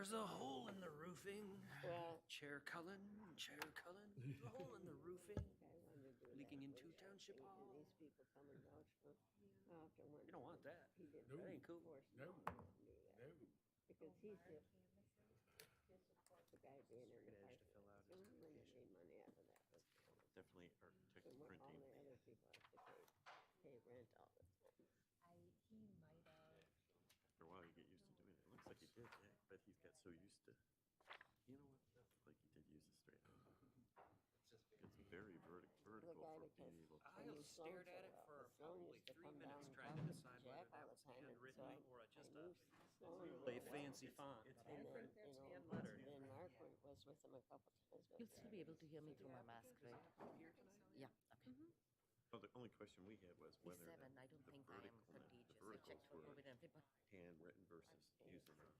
There's a hole in the roofing. Well, Chair Cullen, Chair Cullen. There's a hole in the roofing. I wanted to do Leaking that into with that Township thing, Hall. And these people come and vouch for, after one. You don't want that. He didn't. No. That ain't cool. Force me No. to do that. No. Because he's just, the guy being in the Good edge park. to fill out So his when they application. made money out of that. was Definitely architect And what all printing. the other people have to pay rent all the time. He might have. After a while, you get used to doing it. It looks like he did, yeah, but he's got so used to, you know what, that looked like he did use a straight line. It's very vertical guy for that being does- able to. I knew have Sloan stared so at it well, for but Sloan probably used to 3 come minutes down and trying talk to to decide Jack whether that all was the time, and handwritten so or just I a knew Sloan really real well. fancy font. And then, That's you know, hand-lettered. then Mark was with him a couple times. but You'll still be able to hear me through my mask, right? Yeah, okay. Well, the only question we had was whether P7, I don't the think I am vertical, the contagious. I verticals checked for were COVID and everything, handwritten versus using them,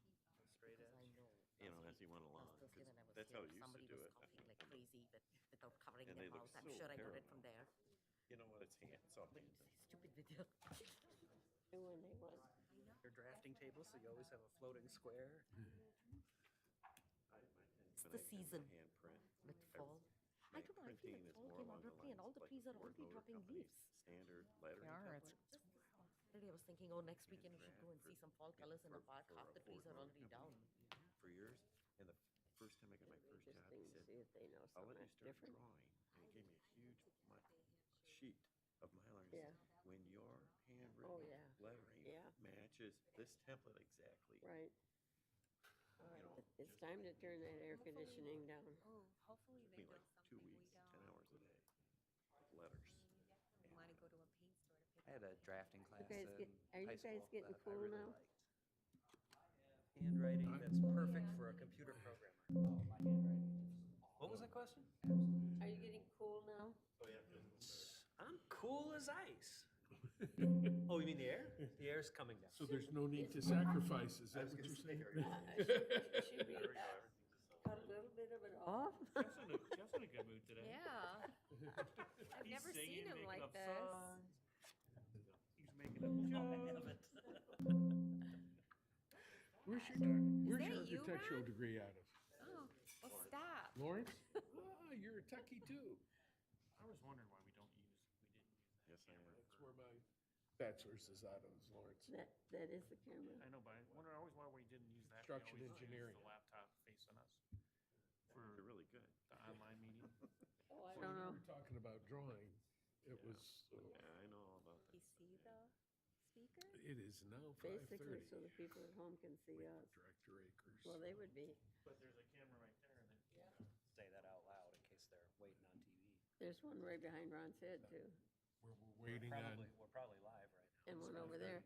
Straight because I edge. know. you know, as he went along. Last 'cause Thursday when I was that's here, how he used to somebody do was it. coughing like crazy, but without covering And their they look mouth. I'm so sure I got it terrible. from there. You know what, it's hand, it's all But hand. stupid video. And when they won, Your drafting table, so you always have a floating square. It's When the I did my season hand print, with I- fall. my I don't know, I feel printing like is fall more came along the abruptly and all lines the like trees are Ford already Motor dropping Company's leaves. Standard lettering They are, template. it's Just Saturday I was thinking, oh, next weekend we should go and see some fall colors in the for- park. for Half a the trees Ford are Motor already Company. down. For years, and the first time I got my it'd be first job, he interesting to said, see if they know I'll something let you that's start different. drawing, and he gave me a huge sheet of Mylar. Yeah. When your Oh, handwritten yeah. lettering Yeah. matches this template exactly. Right. It's time to turn that air conditioning down. Oh, hopefully Took they me know like 2 something we weeks, don't. 10 hours a day, with letters. We want to go to a paint store to pick. I had a drafting class guys in get- are you high guys school getting that I cool really now? liked. Handwriting that's perfect for a computer programmer. What was that question? Are you getting cool now? I'm cool as ice. Oh, you mean the air? The air's coming down. So there's no need to sacrifice, is that what you're saying? Should we cut a little bit of it off? Jeff's in a good mood today. Yeah. I've He's never singing, seen him making like up this. songs. He's making up jokes. Where's your that you, architectural Ron? degree out of? Oh, well, stop. Lawrence? Ah, you're a techie too. I was wondering why we didn't use that. Yes, I am. That's where my bachelor's is out of, is Lawrence. That is the camera. I know, but I wonder always why we didn't use that. We Construction always use engineering. The laptop facing us They're for really good. the online meeting. Oh, I When don't we know. were talking about drawing, it was, Yeah, I know all about You that. see the speaker? it is now Basically, 5:30. so the people at home can see us. Director Akers. Well, they would be. But there's a camera right there that. Say that out loud in case they're waiting on TV. There's one right behind Ron's head too, We're waiting on, We're probably live right now. and one over there.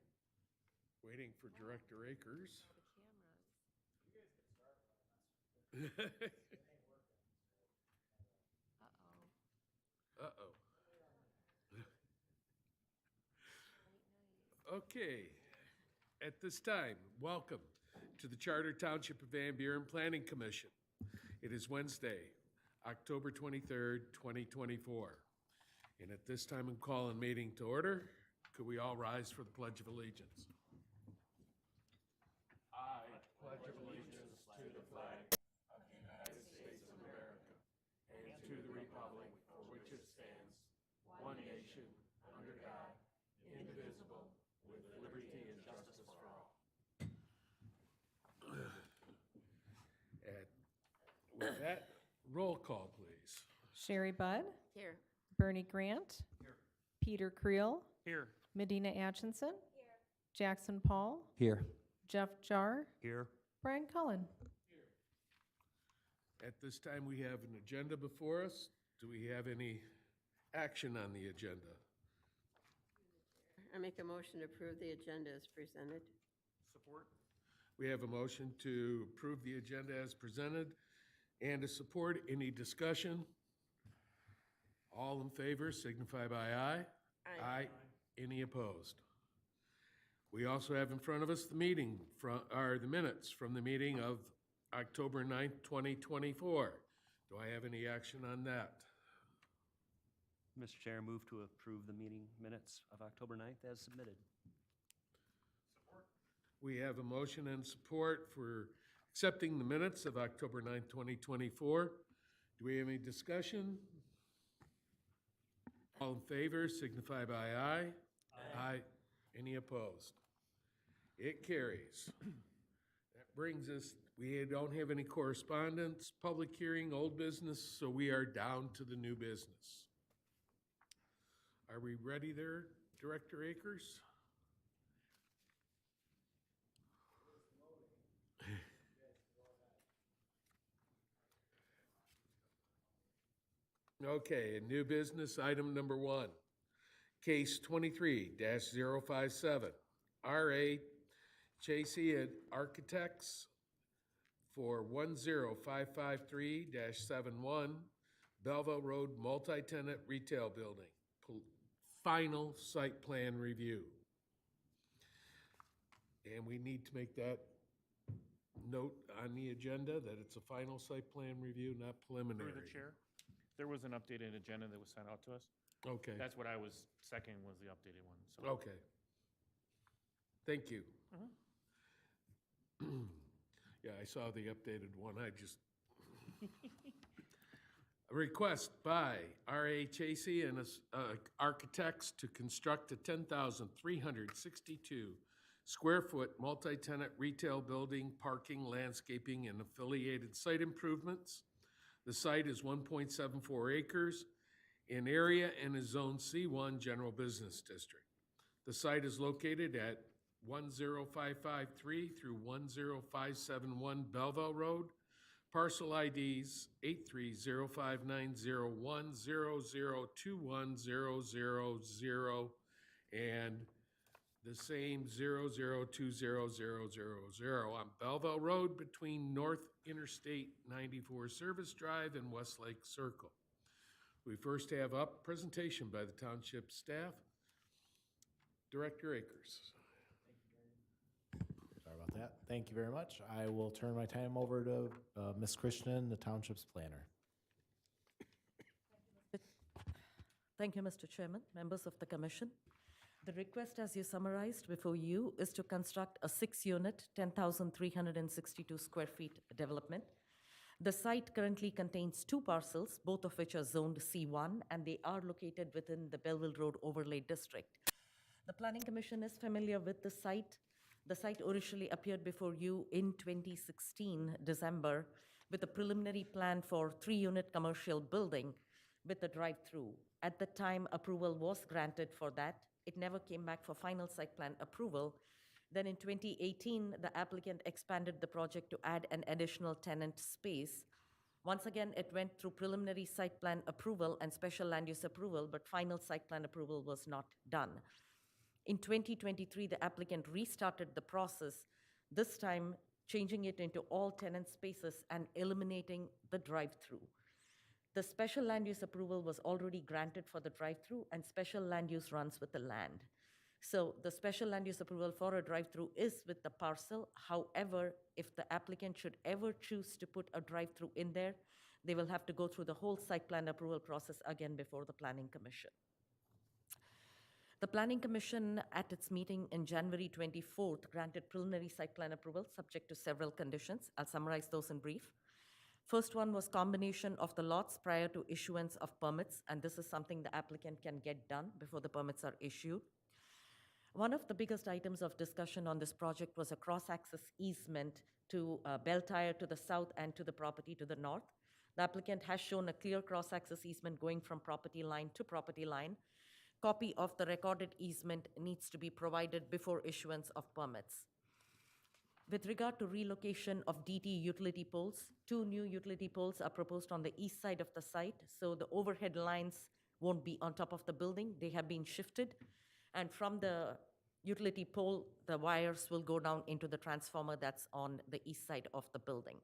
waiting for Director Akers. The cameras. Uh-oh. Uh-oh. Late night. Okay, at this time, welcome to the Charter Township of Van Buren Planning Commission. It is Wednesday, October 23rd, 2024. And at this time, I'm calling meeting to order. Could we all rise for the Pledge of Allegiance? I pledge allegiance to the flag of the United States of America and to the republic for which it stands, one nation, under God, indivisible, with liberty and justice for all. And with that, roll call, please. Sherry Budd, Here. Bernie Grant, Peter Creel, Here. Medina Atchison, Jackson Paul, Here. Jeff Jar, Here. Brian Cullen. At this time, we have an agenda before us. Do we have any action on the agenda? I make a motion to approve the agenda as presented. Support. We have a motion to approve the agenda as presented and to support. Any discussion? All in favor signify by aye. Aye. Any opposed? We also have in front of us the the minutes from the meeting of October 9th, 2024. Do I have any action on that? Mr. Chair, move to approve the meeting minutes of October 9th as submitted. We have a motion and support for accepting the minutes of October 9th, 2024. Do we have any discussion? All in favor signify by aye. Aye. Any opposed? It carries. That brings us, we don't have any correspondence, public hearing, old business, so we are down to the new business. Are we ready there, Director Akers? Okay, new business, item number 1. Case 23-057, R.A. Chasey and Architects for 10553-71 Belleville Road Multi-Tenant Retail Building. Final site plan review. And we need to make that note on the agenda that it's a final site plan review, not preliminary. Through the chair, there was an updated agenda that was sent out to us. Okay, That's what I was second, was the updated one, so. okay. Thank you. Yeah, I saw the updated one, I just. A request by R.A. Chasey and Architects to construct a 10,362 square foot multi-tenant retail building, parking, landscaping, and affiliated site improvements. The site is 1.74 acres in area and is Zone C1 General Business District. The site is located at 10553 through 10571 Belleville Road. Parcel IDs 8305901002100 and the same 00200000 on Belleville Road between North Interstate 94 Service Drive and Westlake Circle. We first have up presentation by the township staff. Director Akers. Sorry about that. Thank you very much. I will turn my time over to Ms. Krishnan, the township's planner. Thank you, Mr. Chairman, members of the commission. The request, as you summarized before you, is to construct a 6-unit, 10,362 square feet development. The site currently contains 2 parcels, both of which are zoned C1, and they are located within the Belleville Road Overlay District. The Planning Commission is familiar with the site. The site originally appeared before you in 2016, December, with a preliminary plan for 3-unit commercial building with a drive-through. At the time, approval was granted for that. It never came back for final site plan approval. Then in 2018, the applicant expanded the project to add an additional tenant space. Once again, it went through preliminary site plan approval and special land use approval, but final site plan approval was not done. In 2023, the applicant restarted the process, this time changing it into all tenant spaces and eliminating the drive-through. The special land use approval was already granted for the drive-through, and special land use runs with the land. So the special land use approval for a drive-through is with the parcel. However, if the applicant should ever choose to put a drive-through in there, they will have to go through the whole site plan approval process again before the Planning Commission. The Planning Commission, at its meeting in January 24th, granted preliminary site plan approval subject to several conditions. I'll summarize those in brief. First one was combination of the lots prior to issuance of permits, and this is something the applicant can get done before the permits are issued. One of the biggest items of discussion on this project was a cross-access easement to Bell Tire to the south and to the property to the north. The applicant has shown a clear cross-access easement going from property line to property line. Copy of the recorded easement needs to be provided before issuance of permits. With regard to relocation of DT utility poles, 2 new utility poles are proposed on the east side of the site, so the overhead lines won't be on top of the building. They have been shifted, and from the utility pole, the wires will go down into the transformer that's on the east side of the building.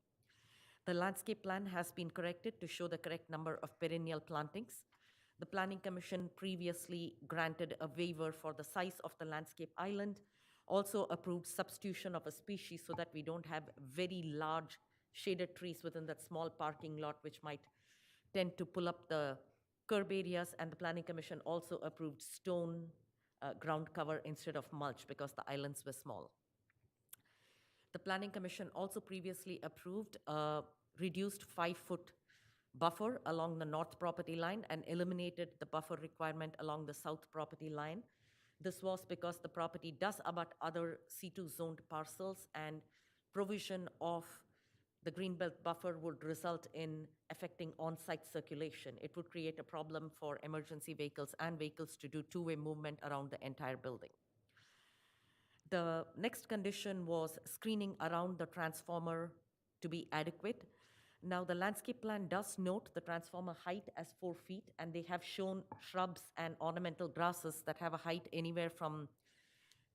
The landscape plan has been corrected to show the correct number of perennial plantings. The Planning Commission previously granted a waiver for the size of the landscape island, also approved substitution of a species so that we don't have very large shaded trees within that small parking lot, which might tend to pull up the curb areas, and the Planning Commission also approved stone ground cover instead of mulch because the islands were small. The Planning Commission also previously approved a reduced 5-foot buffer along the north property line and eliminated the buffer requirement along the south property line. This was because the property does abut other C2 zoned parcels, and provision of the greenbelt buffer would result in affecting on-site circulation. It would create a problem for emergency vehicles and vehicles to do two-way movement around the entire building. The next condition was screening around the transformer to be adequate. Now, the landscape plan does note the transformer height as 4 feet, and they have shown shrubs and ornamental grasses that have a height anywhere from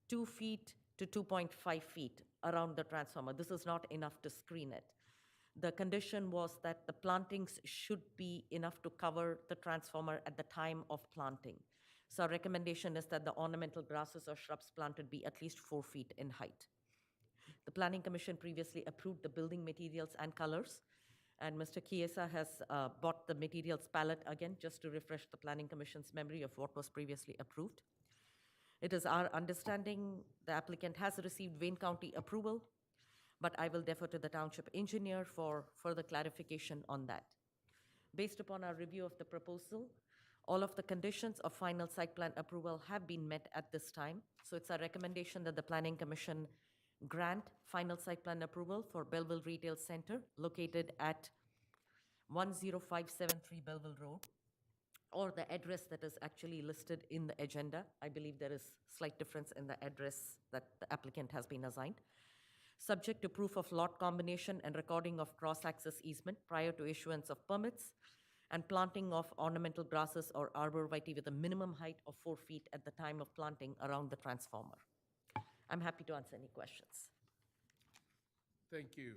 2 feet to 2.5 feet around the transformer. This is not enough to screen it. The condition was that the plantings should be enough to cover the transformer at the time of planting. So our recommendation is that the ornamental grasses or shrubs planted be at least 4 feet in height. The Planning Commission previously approved the building materials and colors, and Mr. Chiesa has bought the materials palette again just to refresh the Planning Commission's memory of what was previously approved. It is our understanding the applicant has received Wayne County approval, but I will defer to the township engineer for further clarification on that. Based upon our review of the proposal, all of the conditions of final site plan approval have been met at this time. So it's our recommendation that the Planning Commission grant final site plan approval for Belleville Retail Center located at 10573 Belleville Road, or the address that is actually listed in the agenda. I believe there is slight difference in the address that the applicant has been assigned. Subject to proof of lot combination and recording of cross-access easement prior to issuance of permits, and planting of ornamental grasses or arborvitae with a minimum height of 4 feet at the time of planting around the transformer. I'm happy to answer any questions. Thank you.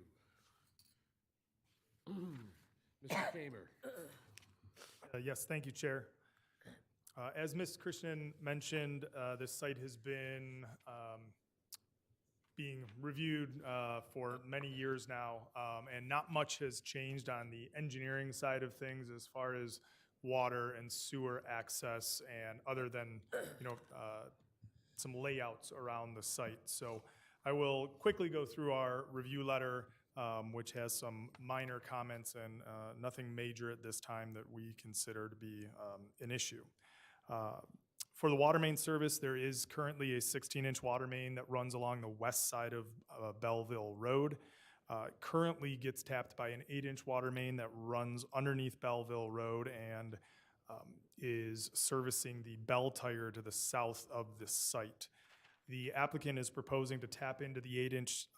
Mr. Kamer. Yes, thank you, Chair. As Ms. Krishnan mentioned, this site has been being reviewed for many years now, and not much has changed on the engineering side of things as far as water and sewer access, and other than some layouts around the site. So I will quickly go through our review letter, which has some minor comments and nothing major at this time that we consider to be an issue. For the water main service, there is currently a 16-inch water main that runs along the west side of Belleville Road. Currently gets tapped by an 8-inch water main that runs underneath Belleville Road and is servicing the Bell Tire to the south of this site. The applicant is proposing to tap into the 8-inch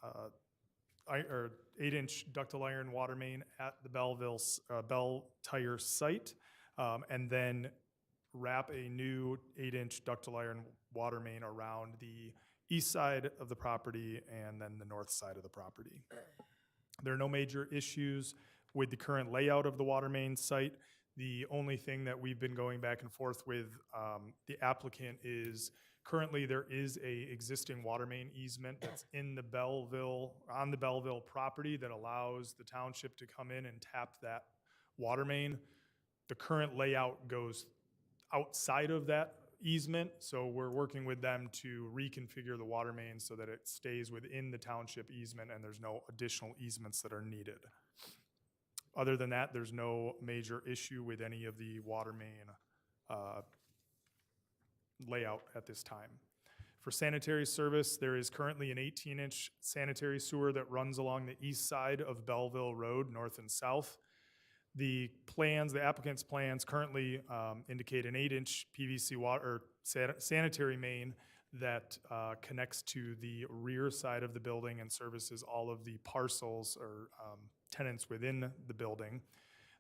ductile iron water main at the Bell Tire site, and then wrap a new 8-inch ductile iron water main around the east side of the property and then the north side of the property. There are no major issues with the current layout of the water main site. The only thing that we've been going back and forth with the applicant is currently there is a existing water main easement that's in the on the Belleville property that allows the township to come in and tap that water main. The current layout goes outside of that easement, so we're working with them to reconfigure the water main so that it stays within the township easement and there's no additional easements that are needed. Other than that, there's no major issue with any of the water main layout at this time. For sanitary service, there is currently an 18-inch sanitary sewer that runs along the east side of Belleville Road, north and south. The applicant's plans currently indicate an 8-inch PVC water or sanitary main that connects to the rear side of the building and services all of the parcels or tenants within the building.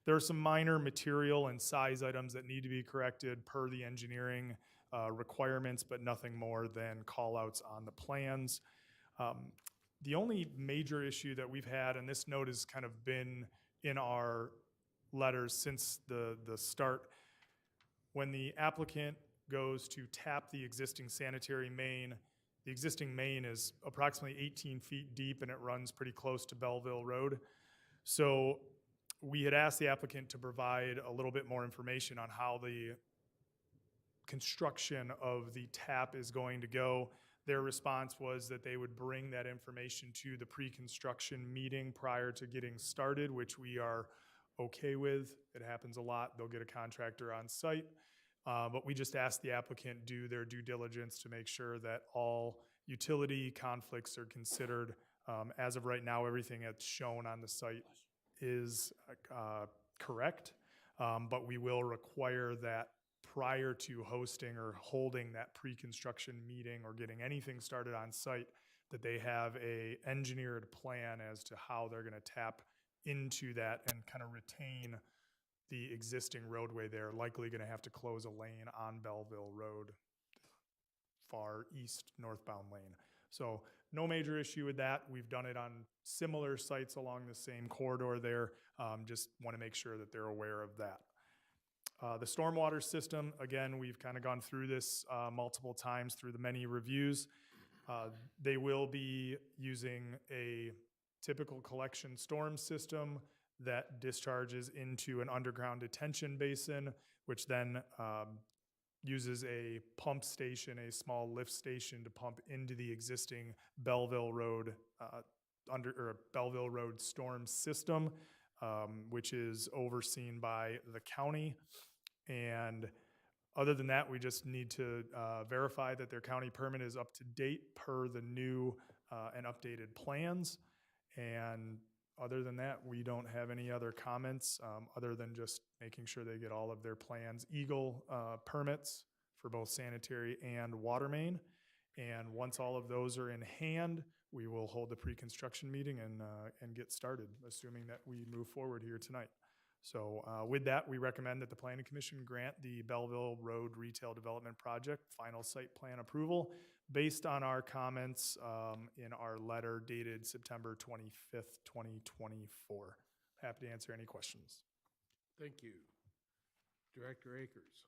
There are some minor material and size items that need to be corrected per the engineering requirements, but nothing more than call-outs on the plans. The only major issue that we've had, and this note has kind of been in our letters since the start, when the applicant goes to tap the existing sanitary main, the existing main is approximately 18 feet deep and it runs pretty close to Belleville Road. So we had asked the applicant to provide a little bit more information on how the construction of the tap is going to go. Their response was that they would bring that information to the pre-construction meeting prior to getting started, which we are okay with. It happens a lot. They'll get a contractor on site. But we just asked the applicant do their due diligence to make sure that all utility conflicts are considered. As of right now, everything that's shown on the site is correct. But we will require that prior to hosting or holding that pre-construction meeting or getting anything started on site, that they have a engineered plan as to how they're gonna tap into that and kind of retain the existing roadway there. Likely gonna have to close a lane on Belleville Road, far east northbound lane. So no major issue with that. We've done it on similar sites along the same corridor there. Just want to make sure that they're aware of that. The stormwater system, again, we've kind of gone through this multiple times through the many reviews. They will be using a typical collection storm system that discharges into an underground detention basin, which then uses a pump station, a small lift station to pump into the existing Belleville Road Belleville Road storm system, which is overseen by the county. And other than that, we just need to verify that their county permit is up to date per the new and updated plans. And other than that, we don't have any other comments, other than just making sure they get all of their plans, Eagle permits for both sanitary and water main. And once all of those are in hand, we will hold the pre-construction meeting and get started, assuming that we move forward here tonight. So with that, we recommend that the Planning Commission grant the Belleville Road Retail Development Project final site plan approval based on our comments in our letter dated September 25th, 2024. Happy to answer any questions. Thank you. Director Akers.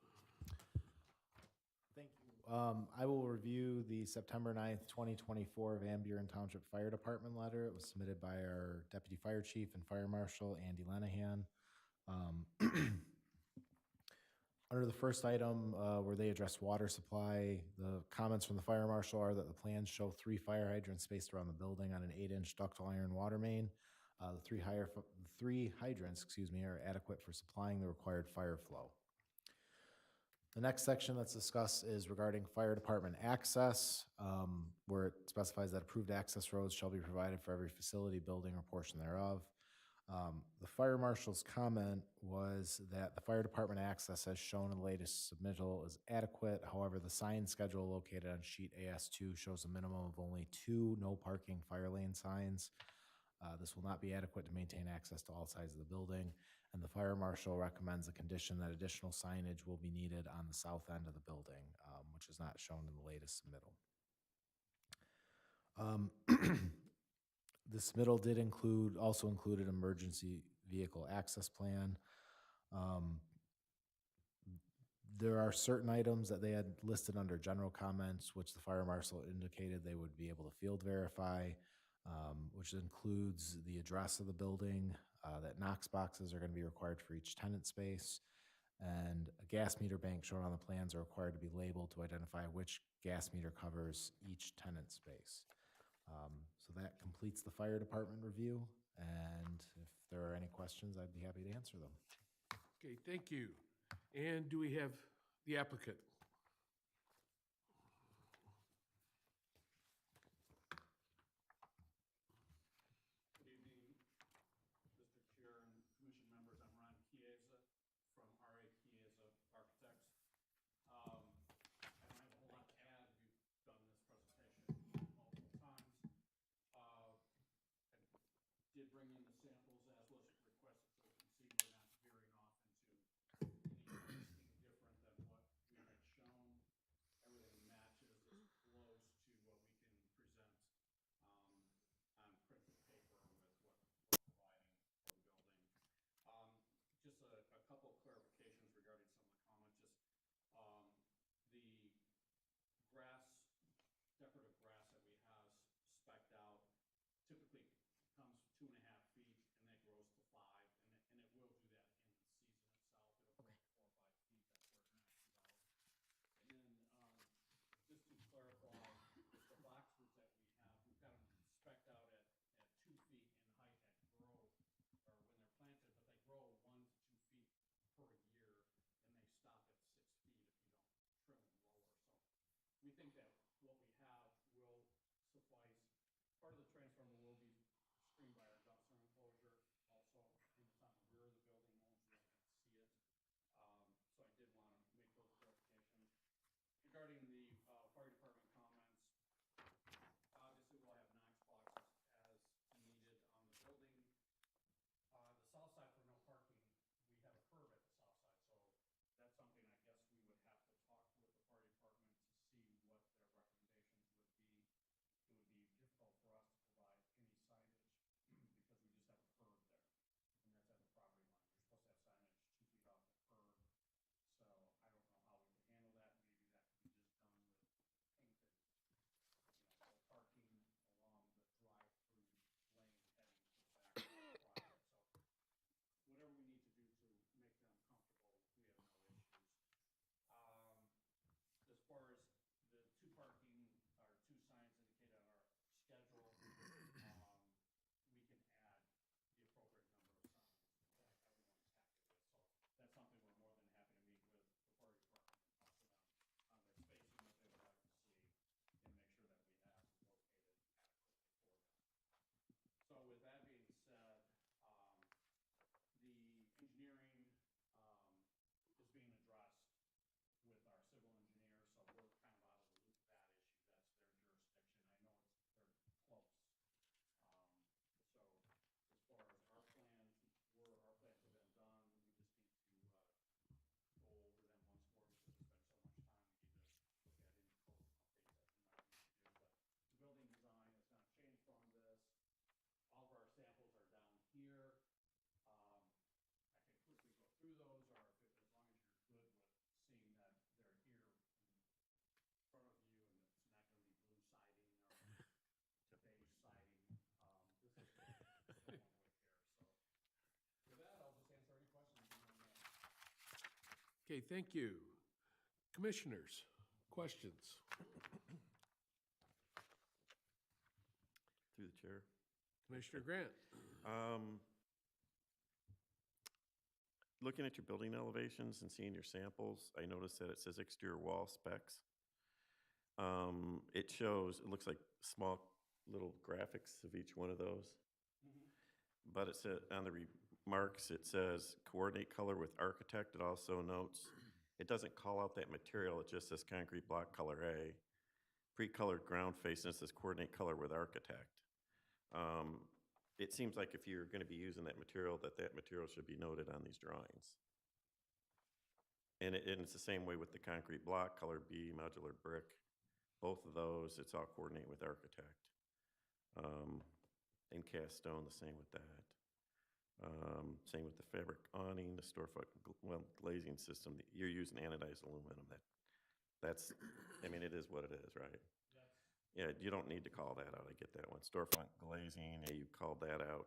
Thank you. I will review the September 9th, 2024 Van Buren Township Fire Department letter. It was submitted by our Deputy Fire Chief and Fire Marshal, Andy Lenahan. Under the first item where they address water supply, the comments from the Fire Marshal are that the plans show 3 fire hydrants spaced around the building on an 8-inch ductile iron water main. The three hydrants, are adequate for supplying the required fire flow. The next section that's discussed is regarding fire department access, where it specifies that approved access roads shall be provided for every facility, building, or portion thereof. The fire marshal's comment was that the fire department access as shown in the latest submittal is adequate. However, the sign schedule located on sheet AS2 shows a minimum of only 2 no parking fire lane signs. This will not be adequate to maintain access to all sides of the building, and the fire marshal recommends a condition that additional signage will be needed on the south end of the building, which is not shown in the latest submittal. The submittal did also include an emergency vehicle access plan. There are certain items that they had listed under general comments, which the fire marshal indicated they would be able to field verify, which includes the address of the building, that Knox boxes are going to be required for each tenant space, and a gas meter bank shown on the plans are required to be labeled to identify which gas meter covers each tenant space. So that completes the fire department review, and if there are any questions, I'd be happy to answer them. Okay, thank you. And do we have the applicant? Good evening, Mr. Chair and Commission members. I'm Ron Chiesa from R.A. Chiesa Architects. I don't have a whole lot to add. We've done this presentation multiple times. I did bring in the samples as was requested, so you can see we're not veering off into anything different than what we had Okay, thank you. Commissioners, questions? Through the chair. Commissioner Grant? Looking at your building elevations and seeing your samples, I noticed that it says exterior wall specs. It shows, it looks like small little graphics of each one of those. But it said, on the remarks, it says coordinate color with architect. It also notes, it doesn't call out that material, it just says concrete block color A. Pre-colored ground face, and it says coordinate color with architect. It seems like if you're gonna be using that material should be noted on these drawings. And it's the same way with the concrete block, color B, modular brick. Both of those, it's all coordinate with architect. And cast stone, the same with that. Same with the fabric awning, the storefront glazing system. You're using anodized aluminum. That's, I mean, it is what it is, right? Yeah, you don't need to call that out. I get that one. Storefront glazing, yeah, you called that out.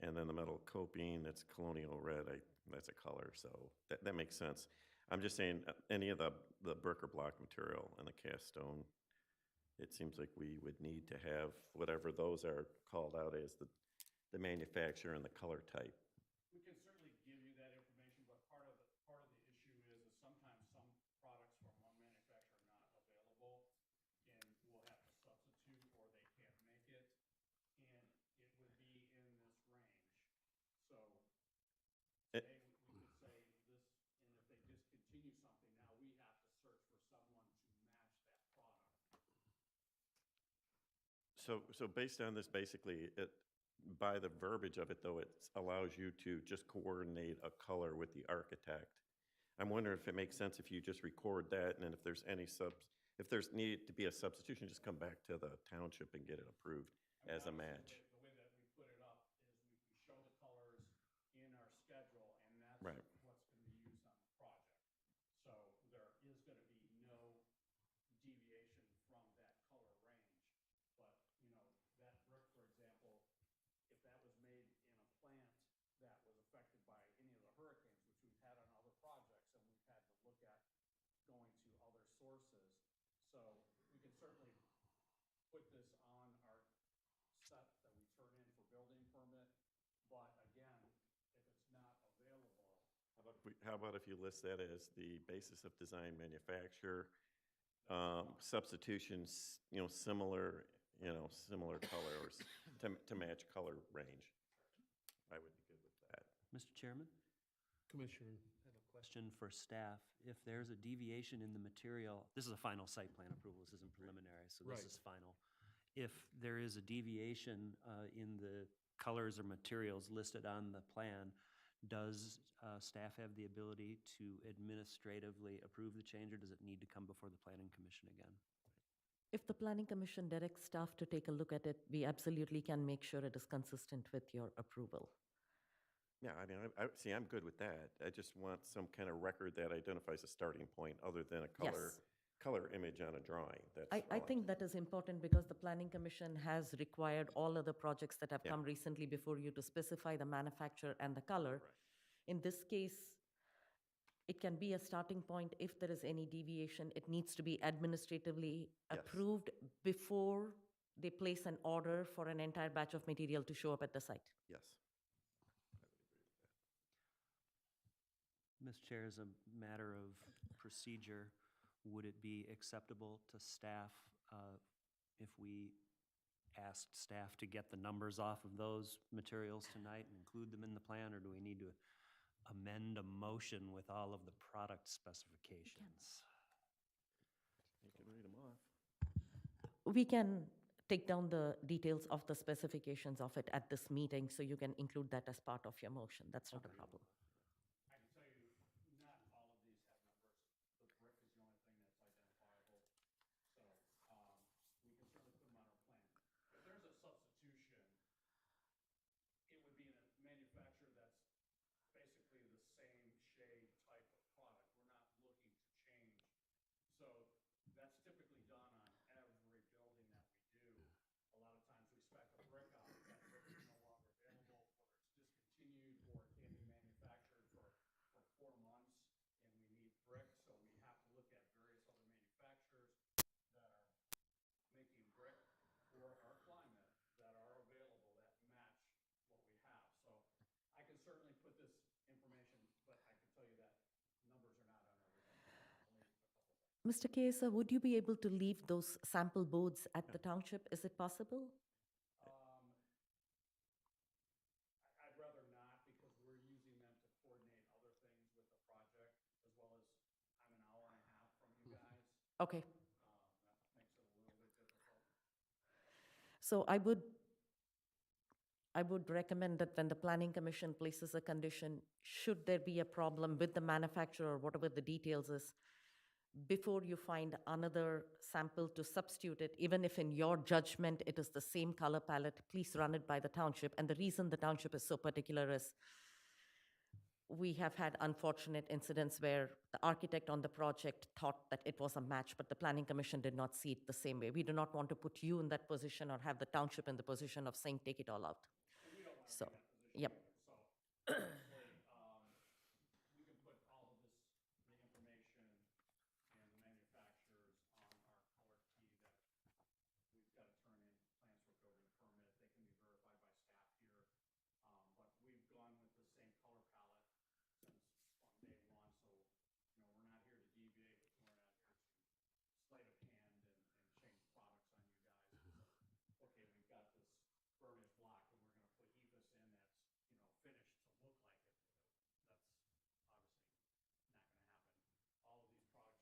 And then the metal coping, that's colonial red. That's a color, so that makes sense. I'm just saying, any of the brick or block material and the cast stone, it seems like we would need to have whatever those are called out as the manufacturer and the color type. We can certainly give you that information, but part of the issue is sometimes some products from one manufacturer are not available, and we'll have to substitute, or they can't make it, and it would be in this range. So today, we could say this, and if they discontinue something, now we have to search for someone to match that product. So based on this, basically, by the verbiage of it, though, it allows you to just coordinate a color with the architect. I'm wondering if it makes sense if you just record that, and then if there's any if there's needed to be a substitution, just come back to the township and get it approved as a match. The way that we put it up is we show the colors in our schedule, and that's Right. what's going to be used on the project. So there is going to be no deviation from that color range. But, you know, that brick, for example, if that was made in a plant that was affected by any of the hurricanes, which we've had on other projects, and we've had to look at going to other sources. So we can certainly put this on our set that we turn in for building permit, but again, if it's not available. How about if you list that as the basis of design manufacturer, substitutions, similar color or to match color range? I would be good with that. Mr. Chairman, Commissioner? I have a question for staff. If there's a deviation in the material, this is a final site plan approval, this isn't preliminary, so this Right. is final. If there is a deviation in the colors or materials listed on the plan, does staff have the ability to administratively approve the change, or does it need to come before the planning commission again? If the planning commission directs staff to take a look at it, we absolutely can make sure it is consistent with your approval. Yeah, I mean, I'm good with that. I just want some kind of record that identifies a starting point other than a Yes. color image on a drawing. That's I all I'm think that is important because the planning commission has required all other projects that have Yeah. come recently before you to specify the manufacturer and the color. Right. In this case, it can be a starting point. If there is any deviation, it needs to be administratively Yes. approved before they place an order for an entire batch of material to show up at the site. Yes. Ms. Chair, as a matter of procedure, would it be acceptable to staff if we asked staff to get the numbers off of those materials tonight and include them in the plan, or do we need to amend a motion with all of the product specifications? You can read them off. We can take down the details of the specifications of it at this meeting, so you can include that as part of your motion. That's not a problem. I can tell you, not all of these have numbers. The brick is the only thing that's identifiable. So, we can certainly put them on our plan. If there's a substitution, it would be in a manufacturer that's basically the same shade type of product. We're not looking to change. So that's typically done on every building that we do. A lot of times we spec a brick out, that brick is no longer available, whether it's discontinued or it can't be manufactured. Mr. Chiesa, would you be able to leave those sample boards at the township? Is it possible? I'd rather not, because we're using them to coordinate other things with the project, as well as I'm an hour and a half from you guys. Okay. That makes it a little bit difficult. So I would recommend that when the planning commission places a condition, should there be a problem with the manufacturer or whatever the details is, before you find another sample to substitute it, even if in your judgment it is the same color palette, please run it by the township. And the reason the township is so particular is we have had unfortunate incidents where the architect on the project thought that it was a match, but the planning commission did not see it the same way. We do not want to put you in that position or have the township in the position of saying, take it all out. And we don't want to So, be in that position yep. either. So, basically, we can put all of this, the information and the manufacturers on our color key that we've got to turn in plans for building permit. They can be verified by staff here. But we've gone with the same color palette since on day one, so, you know, we're not here to deviate, we're not here to sleight of hand and change products on you guys. So, okay, we've got this burnished block and we're gonna put EVIS in that's, you know, finished to look like it. That's obviously not gonna happen. All of these products are called out, masonry, burnished block, the brick itself is called out, so, I think it'd be very easy to notice if something like that happened, but I'm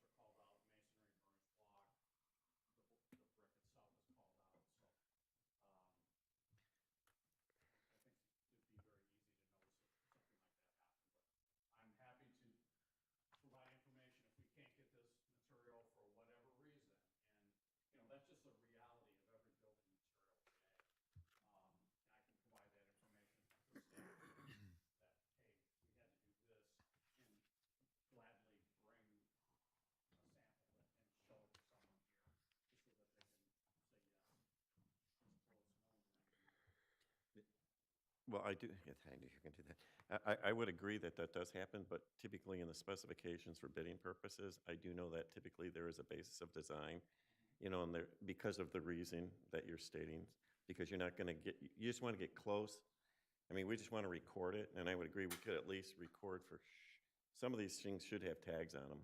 happy to provide information if we can't get this material for whatever reason. And, you know, that's just a reality of every building material today. I can provide that information to staff that, hey, we had to do this, and gladly bring a sample and show it to someone here, just so that they can say yes. Just blow snow and I can Well, I do, yeah, I knew you were going to do that. I would agree that that does happen, but typically in the specifications for bidding purposes, I do know that typically there is a basis of design, you know, and there, because of the reason that you're stating, because you're not going to get, you just want to get close. I mean, we just want to record it, and I would agree we could at least record for, some of these things should have tags on them.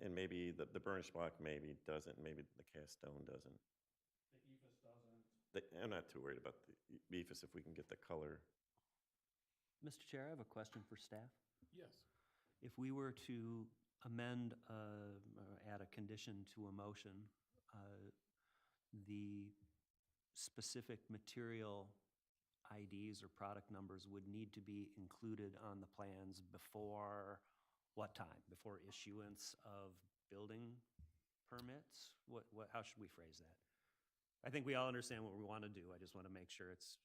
And maybe the burnished block maybe doesn't, maybe the cast stone doesn't. The EVIS doesn't. I'm not too worried about the EFS if we can get the color. Mr. Chair, I have a question for staff. Yes. If we were to amend, or add a condition to a motion, the specific material IDs or product numbers would need to be included on the plans before what time? Before issuance of building permits? How should we phrase that? I think we all understand what we want to do. I just want to make sure it's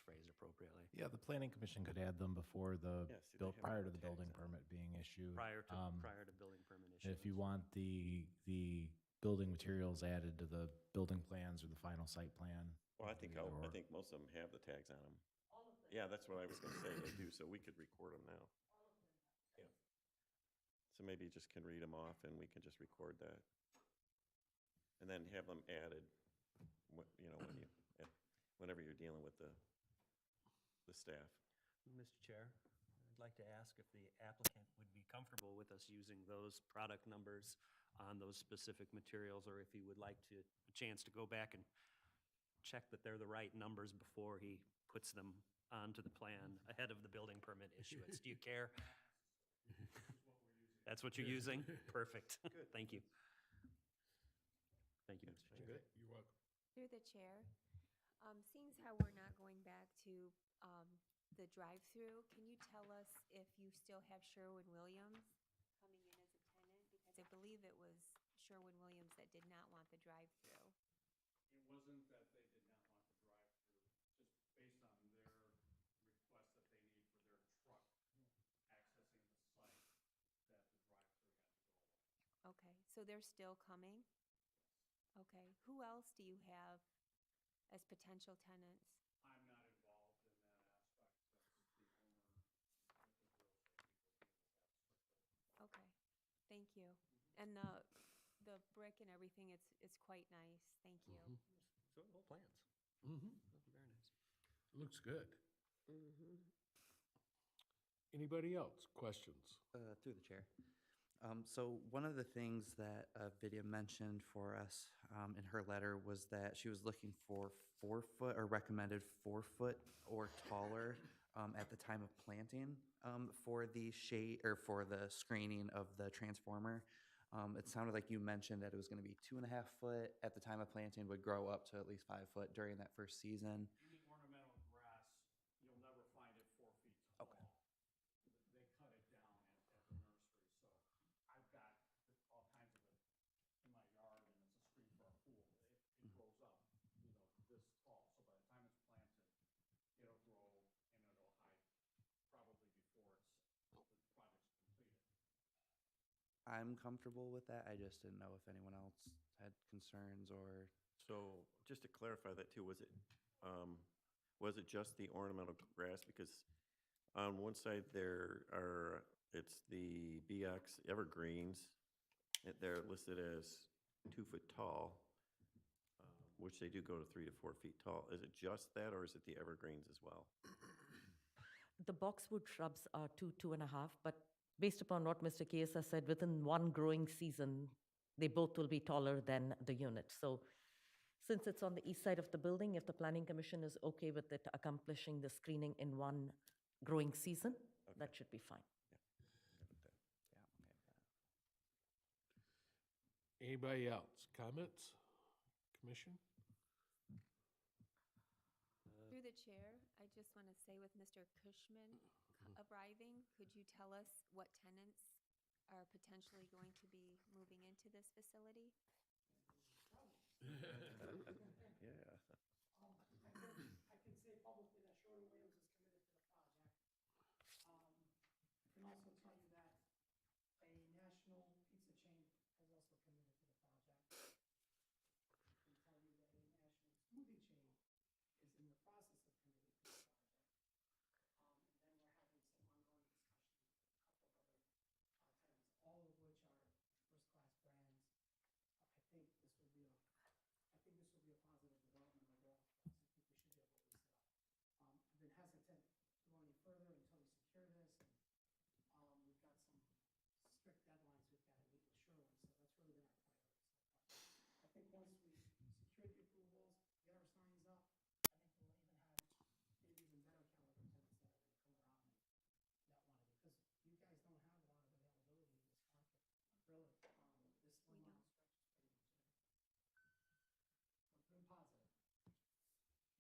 phrased appropriately. Yeah, the planning commission could add them before the, Yeah, see, they have prior to the tags building on them. permit being issued. Prior to building permit And issuance. if you want the building materials added to the building plans or the final site plan. Well, I you think can do either or. most of them have the tags on them. Yeah, that's what I was gonna say, they do, so we could record them now. Yeah. So maybe you just can read them off and we can just record that. And then have them added, you know, whenever you're dealing with the staff. Mr. Chair, I'd like to ask if the applicant would be comfortable with us using those product numbers on those specific materials, or if he would like a chance to go back and check that they're the right numbers before he puts them onto the plan ahead of the building permit issuance. Do you care? That's what you're using? Perfect. Thank you. Thank you, Mr. Chair. You're welcome. Through the chair, seeing as how we're not going back to the drive-through, can you tell us if you still have Sherwin-Williams coming in as a tenant? Because I believe it was Sherwin-Williams that did not want the drive-through. It wasn't that they did not want the drive-through, just based on their request that they need for their truck accessing the site, that the drive-through had to go away. Okay, so they're still coming? Okay, who else do you have as potential tenants? I'm not involved in that aspect, that's the owner with the real estate people deal with that strictly. Okay, thank you. And the brick and everything, it's quite nice, thank you. So the whole plans. Mm-hmm. Very nice. Looks good. Anybody else? Questions? Through the chair. So one of the things that Vidya mentioned for us in her letter was that she was looking for 4 foot or recommended 4 foot or taller at the time of planting for the shade or for the screening of the transformer. It sounded like you mentioned that it was going to be 2.5 foot at the time of planting, would grow up to at least 5 foot during that first season. Any ornamental grass, you'll never find it 4 feet tall. Okay. They cut it down at the nursery, so I've got all kinds of it in my yard, and it's a screen for our pool. It grows up, this tall, so by the time it's planted, it'll grow and it'll hide probably before the project's completed. I'm comfortable with that. I just didn't know if anyone else had concerns or. So just to clarify that too, was it just the ornamental grass? Because on one side there are, it's the BX evergreens. They're listed as 2 foot tall, which they do go to 3 to 4 feet tall. Is it just that, or is it the evergreens as well? The boxwood shrubs are 2.5, but based upon what Mr. Chiesa said, within one growing season, they both will be taller than the unit. So since it's on the east side of the building, if the planning commission is okay with it accomplishing the screening in one growing season, that should be fine. Anybody else? Comments? Commission? Through the chair, I just want to say with Mr. Cushman arriving, could you tell us what tenants are potentially going to be moving into this facility? Yeah. I can say publicly that Sherwin-Williams is committed to the project. I can also tell you that a national pizza chain has also committed to the project. I can tell you that a national smoothie chain is in the process of committing to the project. And then we're having some ongoing discussions with a couple of other tenants, all of which are first-class brands. I think this will be a positive development overall for us. I think we should be able to lease it up. I've been hesitant to go any further until we secure this, and we've got some strict deadlines we've got to meet with Sherwin, so that's really been our priority so far. I think once we secure the approvals, get our signs up, I think we'll even have maybe even better caliber tenants that are going to come around and that want to, because you guys don't have a lot of availability in this market, really. This one line stretches pretty much everything. So it's been positive.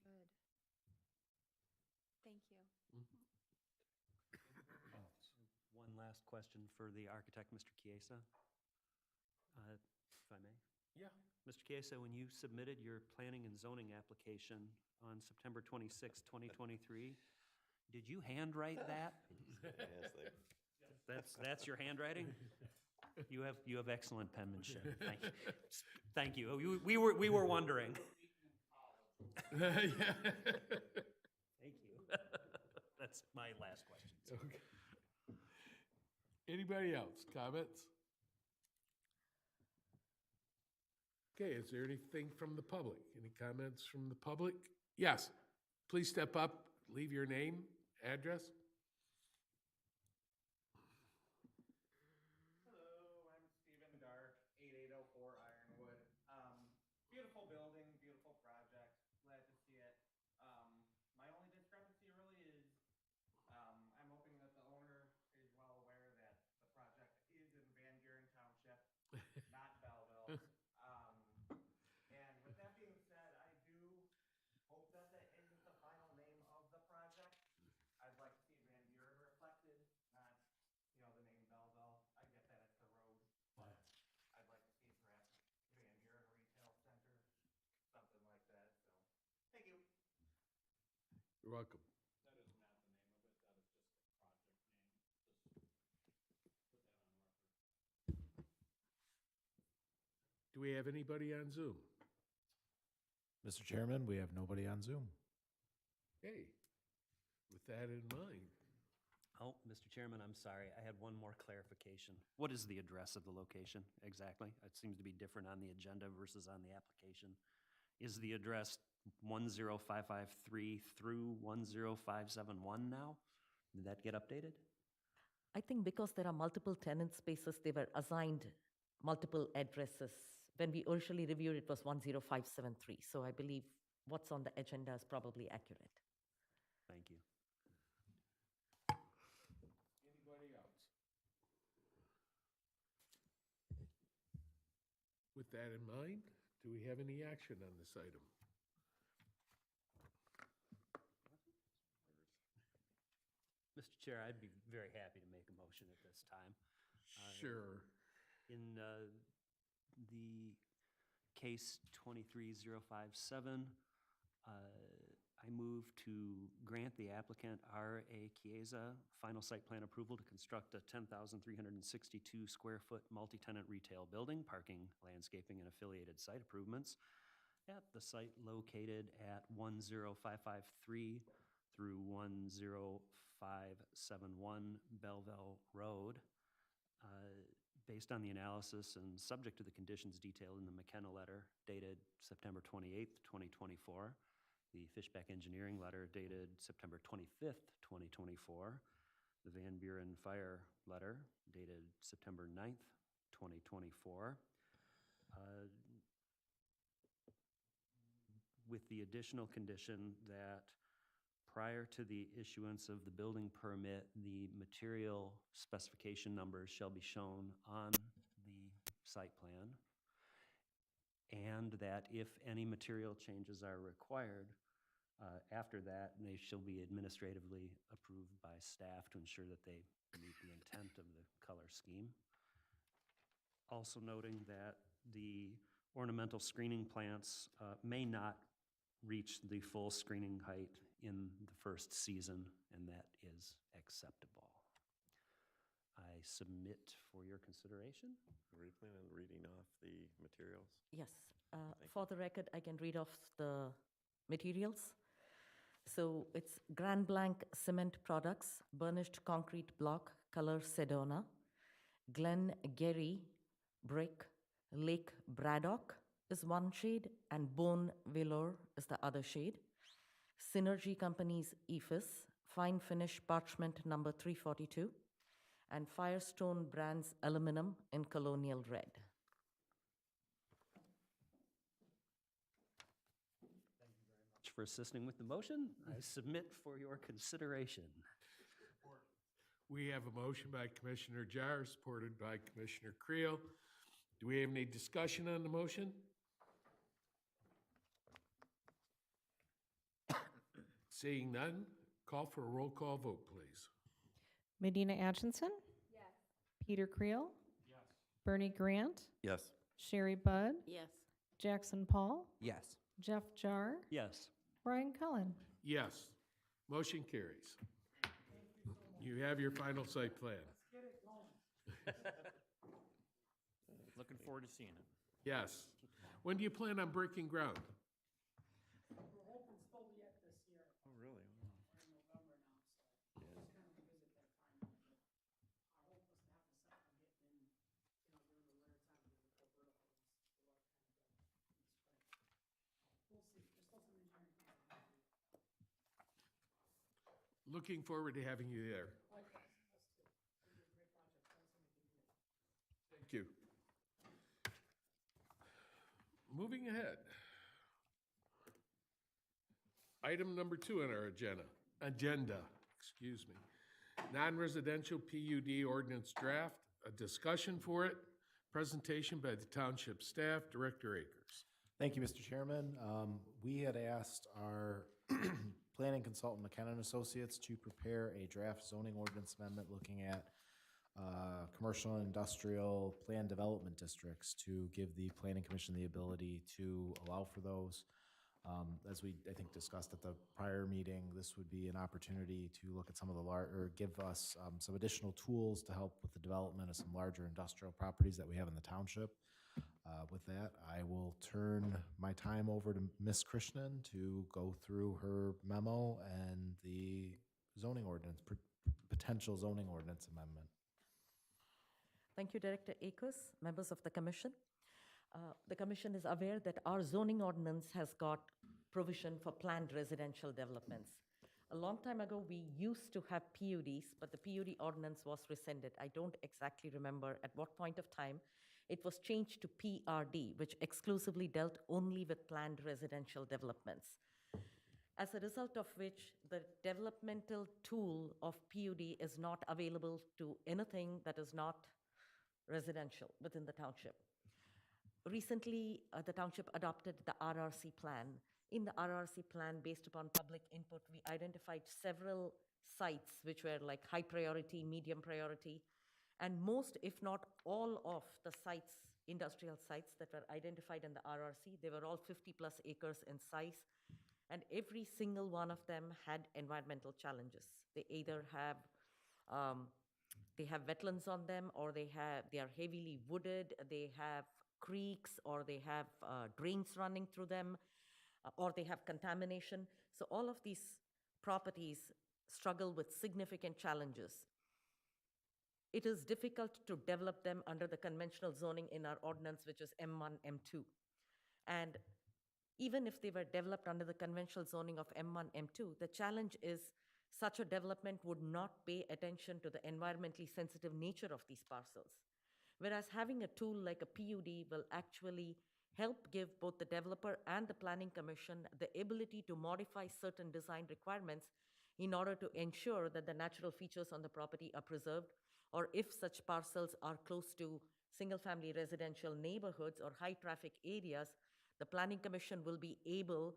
Good. Thank you. One last question for the architect, Mr. Chiesa, if I may. Yeah. Mr. Chiesa, when you submitted your planning and zoning application on September 26, 2023, did you handwrite that? Yes, That's your handwriting? You have excellent penmanship. Thank you. Thank you. We were wondering. Thank you. That's my last question. Okay. Anybody else? Comments? Okay, is there anything from the public? Any comments from the public? Yes. Please step up, leave your name, address. Hello, I'm Stephen Dark, 8804 Ironwood. Beautiful building, beautiful project. Glad to see it. My only discrepancy really is I'm hoping that the owner is well aware that the project is in Van Buren Township, not Belleville. And with that being said, I do hope that that isn't the final name of the project. I'd like to see Van Buren reflected, not, the name Belleville. I get that it's the road, but I'd like to see perhaps Van Buren Retail Center, something like that, so, thank you. You're welcome. That is not the name of it, that is just the project name. Just put that on record. Do we have anybody on Zoom? Mr. Chairman, we have nobody on Zoom. Hey, with that in mind, Oh, Mr. Chairman, I'm sorry. I had one more clarification. What is the address of the location exactly? It seems to be different on the agenda versus on the application. Is the address 10553 through 10571 now? Did that get updated? I think because there are multiple tenant spaces, they were assigned multiple addresses. When we originally reviewed, it was 10573. So I believe what's on the agenda is probably accurate. Thank you. Anybody else? With that in mind, do we have any action on this item? Mr. Chair, I'd be very happy to make a motion at this time. Sure. In the case 23057, I move to grant the applicant R.A. Chiesa final site plan approval to construct a 10,362 square foot multi-tenant retail building, parking, landscaping, and affiliated site improvements at the site located at 10553 through 10571 Belleville Road. Based on the analysis and subject to the conditions detailed in the McKenna letter dated September 28th, 2024, the Fishback Engineering letter dated September 25th, 2024, the Van Buren Fire letter dated September 9th, 2024, with the additional condition that prior to the issuance of the building permit, the material specification numbers shall be shown on the site plan, and that if any material changes are required, after that, they shall be administratively approved by staff to ensure that they meet the intent of the color scheme. Also noting that the ornamental screening plants may not reach the full screening height in the first season, and that is acceptable. I submit for your consideration. Are you planning on reading off the materials? Yes. Thank For the record, I can read off the materials. So it's Grand Blanc Cement Products, burnished concrete block, color Sedona, Glen Gary brick, Lake Braddock is one shade, and Bone Velour is the other shade. Synergy Company's Ephes, fine finish parchment number 342, and Firestone Brands aluminum in colonial red. Much for assisting with the motion. I submit for your consideration. We have a motion by Commissioner Jar, supported by Commissioner Creel. Do we have any discussion on the motion? Seeing none, call for a roll call vote, please. Medina Atchison, Yes. Peter Creel, Yes. Bernie Grant, Yes. Sherry Budd, Yes. Jackson Paul, Yes. Jeff Jar, Yes. Ryan Cullen. Yes, motion carries. You have your final site plan. Looking forward to seeing it. Yes. When do you plan on breaking ground? We're hoping still to get this year. Oh, really? We're in November now, so just kind of revisit that timeline. But our hope was to have the second one getting in, during the winter time and then before vertical ones, the work kind of done in the spring. We'll see. There's still some engineering things that we have to do. Looking forward to having you there. Likewise, us too. It'll be a great project. Glad somebody can do it. Thank you. Moving ahead. Item number 2 on our agenda, excuse me. Non-residential PUD ordinance draft, a discussion for it, presentation by the township staff, Director Akers. Thank you, Mr. Chairman. We had asked our planning consultant, McKenna and Associates, to prepare a draft zoning ordinance amendment looking at commercial and industrial plan development districts to give the planning commission the ability to allow for those. As we, I think, discussed at the prior meeting, this would be an opportunity to look at some of the or give us some additional tools to help with the development of some larger industrial properties that we have in the township. With that, I will turn my time over to Ms. Krishnan to go through her memo and the zoning ordinance, potential zoning ordinance amendment. Thank you, Director Akers, members of the commission. The commission is aware that our zoning ordinance has got provision for planned residential developments. A long time ago, we used to have PUDs, but the PUD ordinance was rescinded. I don't exactly remember at what point of time. It was changed to PRD, which exclusively dealt only with planned residential developments. As a result of which, the developmental tool of PUD is not available to anything that is not residential within the township. Recently, the township adopted the RRC plan. In the RRC plan, based upon public input, we identified several sites which were like high priority, medium priority, and most, if not all of the sites, industrial sites that were identified in the RRC, they were all 50 plus acres in size, and every single one of them had environmental challenges. They either have wetlands on them, or they are heavily wooded, they have creeks, or they have drains running through them, or they have contamination. So all of these properties struggle with significant challenges. It is difficult to develop them under the conventional zoning in our ordinance, which is M1, M2. And even if they were developed under the conventional zoning of M1, M2, the challenge is such a development would not pay attention to the environmentally sensitive nature of these parcels. Whereas having a tool like a PUD will actually help give both the developer and the planning commission the ability to modify certain design requirements in order to ensure that the natural features on the property are preserved, or if such parcels are close to single-family residential neighborhoods or high-traffic areas, the planning commission will be able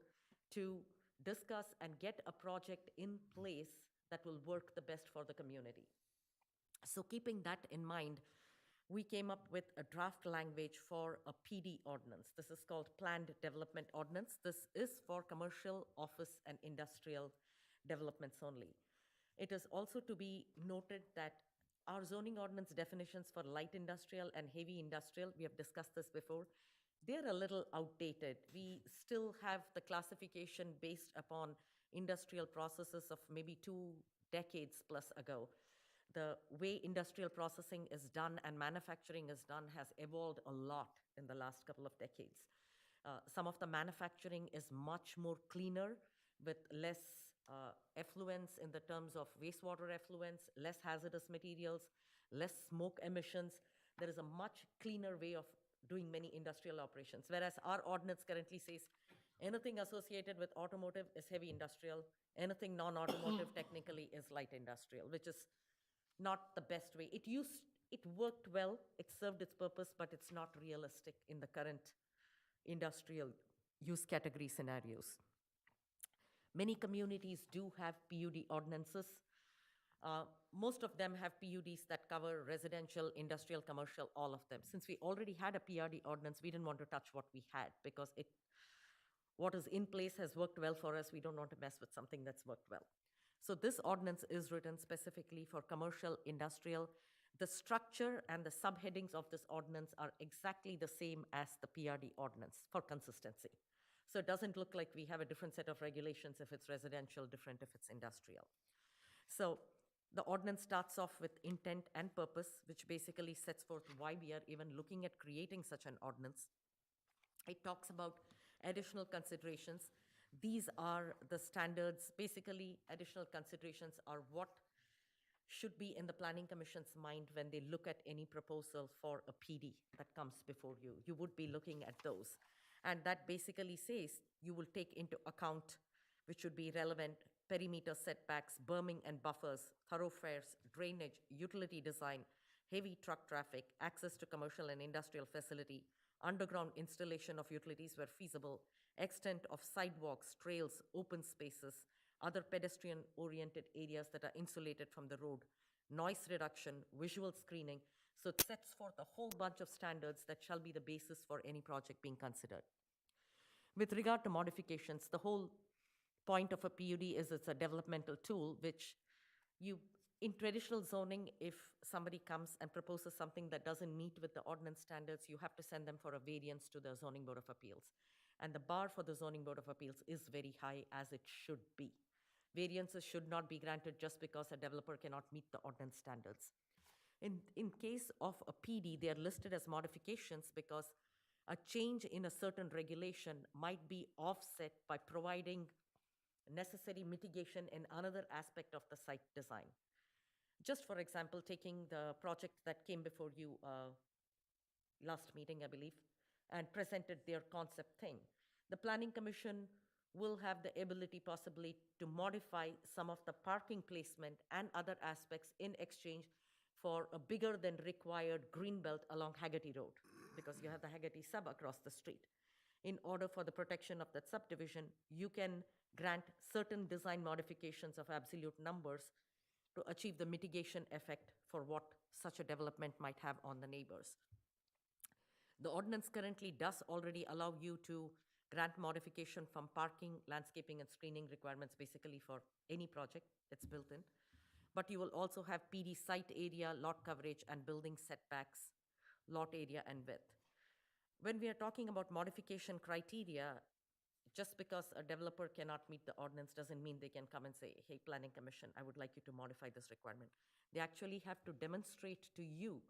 to discuss and get a project in place that will work the best for the community. So keeping that in mind, we came up with a draft language for a PD ordinance. This is called Planned Development Ordinance. This is for commercial, office, and industrial developments only. It is also to be noted that our zoning ordinance definitions for light industrial and heavy industrial, we have discussed this before, they're a little outdated. We still have the classification based upon industrial processes of maybe 2 decades plus ago. The way industrial processing is done and manufacturing is done has evolved a lot in the last couple of decades. Some of the manufacturing is much more cleaner with less effluents in the terms of wastewater effluents, less hazardous materials, less smoke emissions. There is a much cleaner way of doing many industrial operations, whereas our ordinance currently says anything associated with automotive is heavy industrial, anything non-automotive technically is light industrial, which is not the best way. It worked well, it served its purpose, but it's not realistic in the current industrial use category scenarios. Many communities do have PUD ordinances. Most of them have PUDs that cover residential, industrial, commercial, all of them. Since we already had a PRD ordinance, we didn't want to touch what we had because what is in place has worked well for us. We don't want to mess with something that's worked well. So this ordinance is written specifically for commercial, industrial. The structure and the subheadings of this ordinance are exactly the same as the PRD ordinance for consistency. So it doesn't look like we have a different set of regulations if it's residential, different if it's industrial. So the ordinance starts off with intent and purpose, which basically sets forth why we are even looking at creating such an ordinance. It talks about additional considerations. These are the standards. Basically, additional considerations are what should be in the Planning Commission's mind when they look at any proposal for a PD that comes before you. You would be looking at those. And that basically says you will take into account, which should be relevant, perimeter setbacks, berming and buffers, thoroughfares, drainage, utility design, heavy truck traffic, access to commercial and industrial facility, underground installation of utilities where feasible, extent of sidewalks, trails, open spaces, other pedestrian-oriented areas that are insulated from the road, noise reduction, visual screening. So it sets forth a whole bunch of standards that shall be the basis for any project being considered. With regard to modifications, the whole point of a PUD is it's a developmental tool, which in traditional zoning, if somebody comes and proposes something that doesn't meet with the ordinance standards, you have to send them for a variance to the Zoning Board of Appeals. And the bar for the Zoning Board of Appeals is very high, as it should be. Variances should not be granted just because a developer cannot meet the ordinance standards. In case of a PD, they are listed as modifications because a change in a certain regulation might be offset by providing necessary mitigation in another aspect of the site design. Just for example, taking the project that came before you last meeting, I believe, and presented their concept thing. The Planning Commission will have the ability possibly to modify some of the parking placement and other aspects in exchange for a bigger than required green belt along Haggerty Road, because you have the Haggerty sub across the street. In order for the protection of that subdivision, you can grant certain design modifications of absolute numbers to achieve the mitigation effect for what such a development might have on the neighbors. The ordinance currently does already allow you to grant modification from parking, landscaping, and screening requirements basically for any project that's built in. But you will also have PD site area, lot coverage, and building setbacks, lot area, and width. When we are talking about modification criteria, just because a developer cannot meet the ordinance doesn't mean they can come and say, hey, Planning Commission, I would like you to modify this requirement. They actually have to demonstrate to you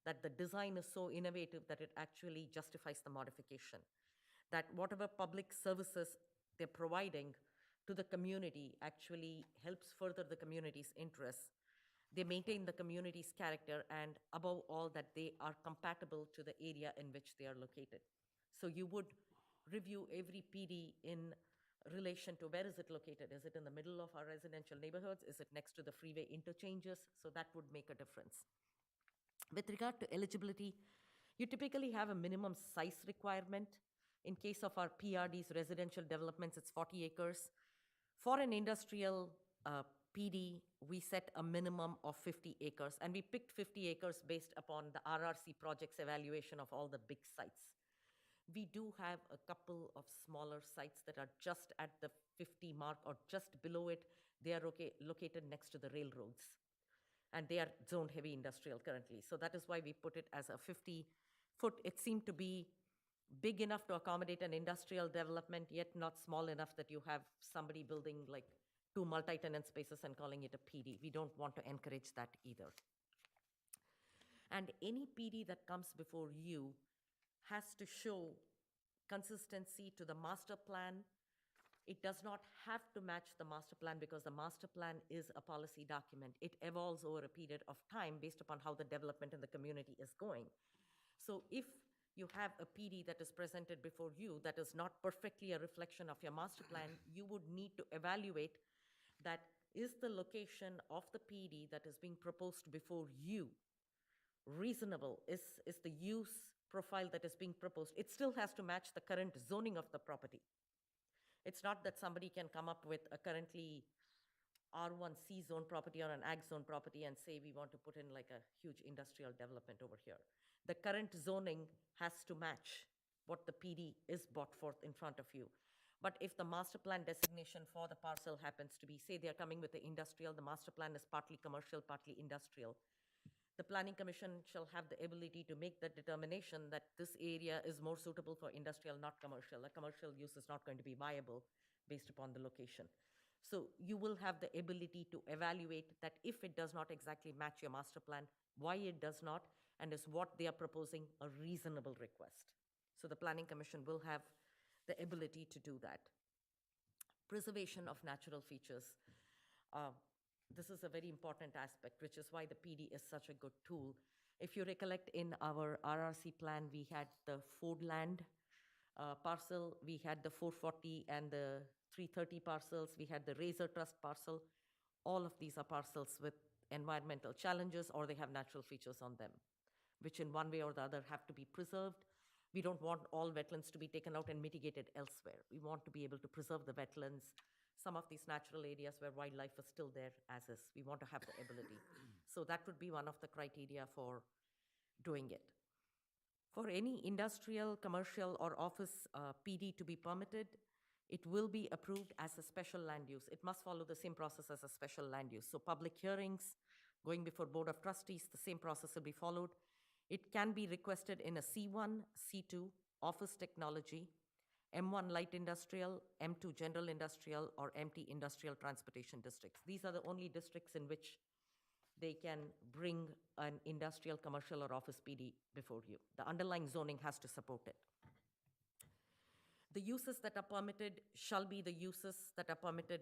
that the design is so innovative that it actually justifies the modification. That whatever public services they're providing to the community actually helps further the community's interests. They maintain the community's character, and above all, that they are compatible to the area in which they are located. So you would review every PD in relation to where is it located? Is it in the middle of our residential neighborhoods? Is it next to the freeway interchanges? So that would make a difference. With regard to eligibility, you typically have a minimum size requirement. In case of our PRDs, residential developments, it's 40 acres. For an industrial PD, we set a minimum of 50 acres, and we picked 50 acres based upon the RRC project's evaluation of all the big sites. We do have a couple of smaller sites that are just at the 50 mark or just below it. They are located next to the railroads, and they are zone heavy industrial currently. So that is why we put it as a 50-foot. It seemed to be big enough to accommodate an industrial development, yet not small enough that you have somebody building like 2 multi-tenant spaces and calling it a PD. We don't want to encourage that either. And any PD that comes before you has to show consistency to the master plan. It does not have to match the master plan because the master plan is a policy document. It evolves over a period of time based upon how the development in the community is going. So if you have a PD that is presented before you that is not perfectly a reflection of your master plan, you would need to evaluate that is the location of the PD that is being proposed before you reasonable? Is the use profile that is being proposed? It still has to match the current zoning of the property. It's not that somebody can come up with a currently R1C zone property or an ag zone property and say we want to put in like a huge industrial development over here. The current zoning has to match what the PD is brought forth in front of you. But if the master plan designation for the parcel happens to be, say they are coming with the industrial, the master plan is partly commercial, partly industrial, the Planning Commission shall have the ability to make the determination that this area is more suitable for industrial, not commercial. A commercial use is not going to be viable based upon the location. So you will have the ability to evaluate that if it does not exactly match your master plan, why it does not, and is what they are proposing a reasonable request. So the Planning Commission will have the ability to do that. Preservation of natural features. This is a very important aspect, which is why the PD is such a good tool. If you recollect, in our RRC plan, we had the Fordland parcel, we had the 440 and the 330 parcels, we had the Razor Trust parcel. All of these are parcels with environmental challenges or they have natural features on them, which in one way or the other have to be preserved. We don't want all wetlands to be taken out and mitigated elsewhere. We want to be able to preserve the wetlands, some of these natural areas where wildlife is still there as is. We want to have the ability. So that would be one of the criteria for doing it. For any industrial, commercial, or office PD to be permitted, it will be approved as a special land use. It must follow the same process as a special land use. So public hearings, going before Board of Trustees, the same process will be followed. It can be requested in a C1, C2, office technology, M1 light industrial, M2 general industrial, or MT industrial transportation districts. These are the only districts in which they can bring an industrial, commercial, or office PD before you. The underlying zoning has to support it. The uses that are permitted shall be the uses that are permitted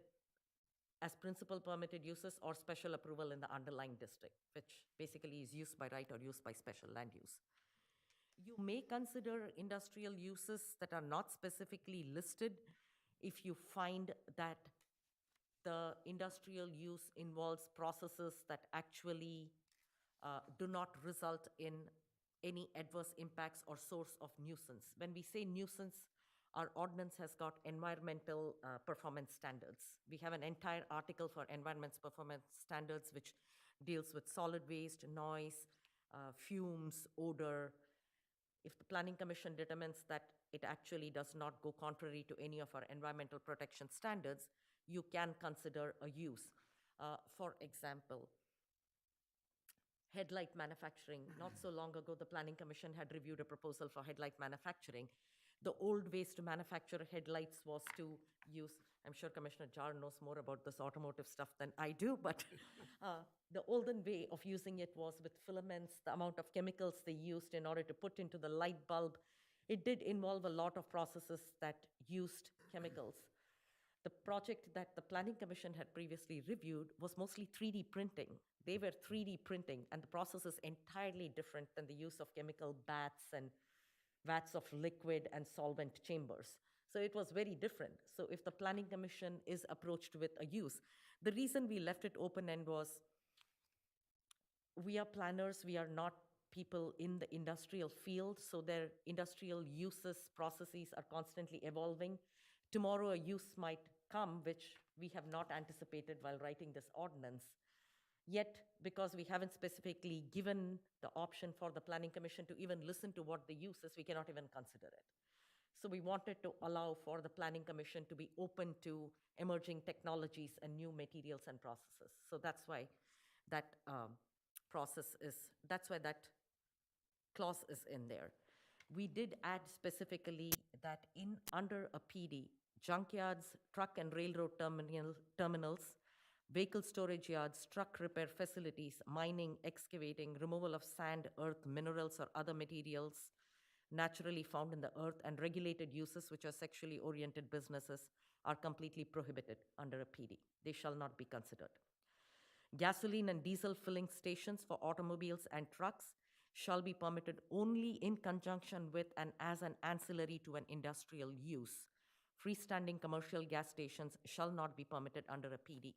as principal permitted uses or special approval in the underlying district, which basically is use by right or use by special land use. You may consider industrial uses that are not specifically listed if you find that the industrial use involves processes that actually do not result in any adverse impacts or source of nuisance. When we say nuisance, our ordinance has got environmental performance standards. We have an entire article for environment performance standards which deals with solid waste, noise, fumes, odor. If the Planning Commission determines that it actually does not go contrary to any of our environmental protection standards, you can consider a use. For example, headlight manufacturing. Not so long ago, the Planning Commission had reviewed a proposal for headlight manufacturing. The old ways to manufacture headlights was to use, I'm sure Commissioner Jar knows more about this automotive stuff than I do, but the olden way of using it was with filaments, the amount of chemicals they used in order to put into the light bulb. It did involve a lot of processes that used chemicals. The project that the Planning Commission had previously reviewed was mostly 3D printing. They were 3D printing, and the process is entirely different than the use of chemical baths and vats of liquid and solvent chambers. So it was very different. So if the Planning Commission is approached with a use, the reason we left it open-end was we are planners, we are not people in the industrial field, so their industrial uses, processes are constantly evolving. Tomorrow a use might come which we have not anticipated while writing this ordinance. Yet, because we haven't specifically given the option for the Planning Commission to even listen to what the use is, we cannot even consider it. So we wanted to allow for the Planning Commission to be open to emerging technologies and new materials and processes. So that's why that that's why that clause is in there. We did add specifically that under a PD, junkyards, truck and railroad terminals, vehicle storage yards, truck repair facilities, mining, excavating, removal of sand, earth, minerals, or other materials naturally found in the earth, and regulated uses, which are sexually oriented businesses, are completely prohibited under a PD. They shall not be considered. Gasoline and diesel filling stations for automobiles and trucks shall be permitted only in conjunction with and as an ancillary to an industrial use. Freestanding commercial gas stations shall not be permitted under a PD.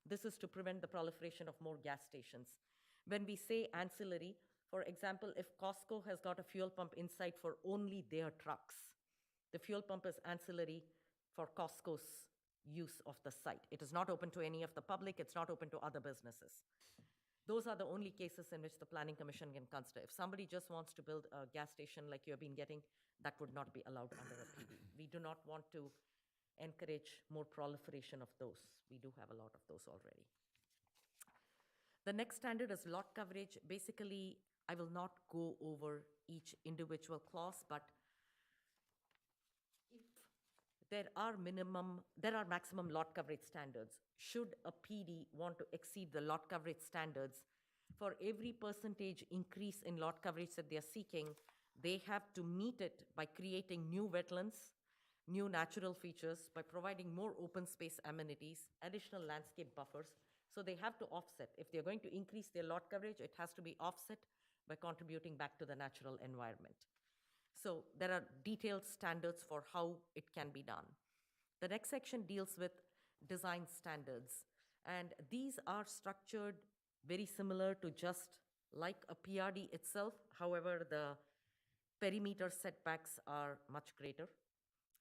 This is to prevent the proliferation of more gas stations. When we say ancillary, for example, if Costco has got a fuel pump inside for only their trucks, the fuel pump is ancillary for Costco's use of the site. It is not open to any of the public, it's not open to other businesses. Those are the only cases in which the Planning Commission can consider. If somebody just wants to build a gas station like you have been getting, that would not be allowed under a PD. We do not want to encourage more proliferation of those. We do have a lot of those already. The next standard is lot coverage. Basically, I will not go over each individual clause, but if there are maximum lot coverage standards. Should a PD want to exceed the lot coverage standards, for every percentage increase in lot coverage that they are seeking, they have to meet it by creating new wetlands, new natural features, by providing more open space amenities, additional landscape buffers. So they have to offset. If they're going to increase their lot coverage, it has to be offset by contributing back to the natural environment. So there are detailed standards for how it can be done. The next section deals with design standards, and these are structured very similar to just like a PRD itself. However, the perimeter setbacks are much greater,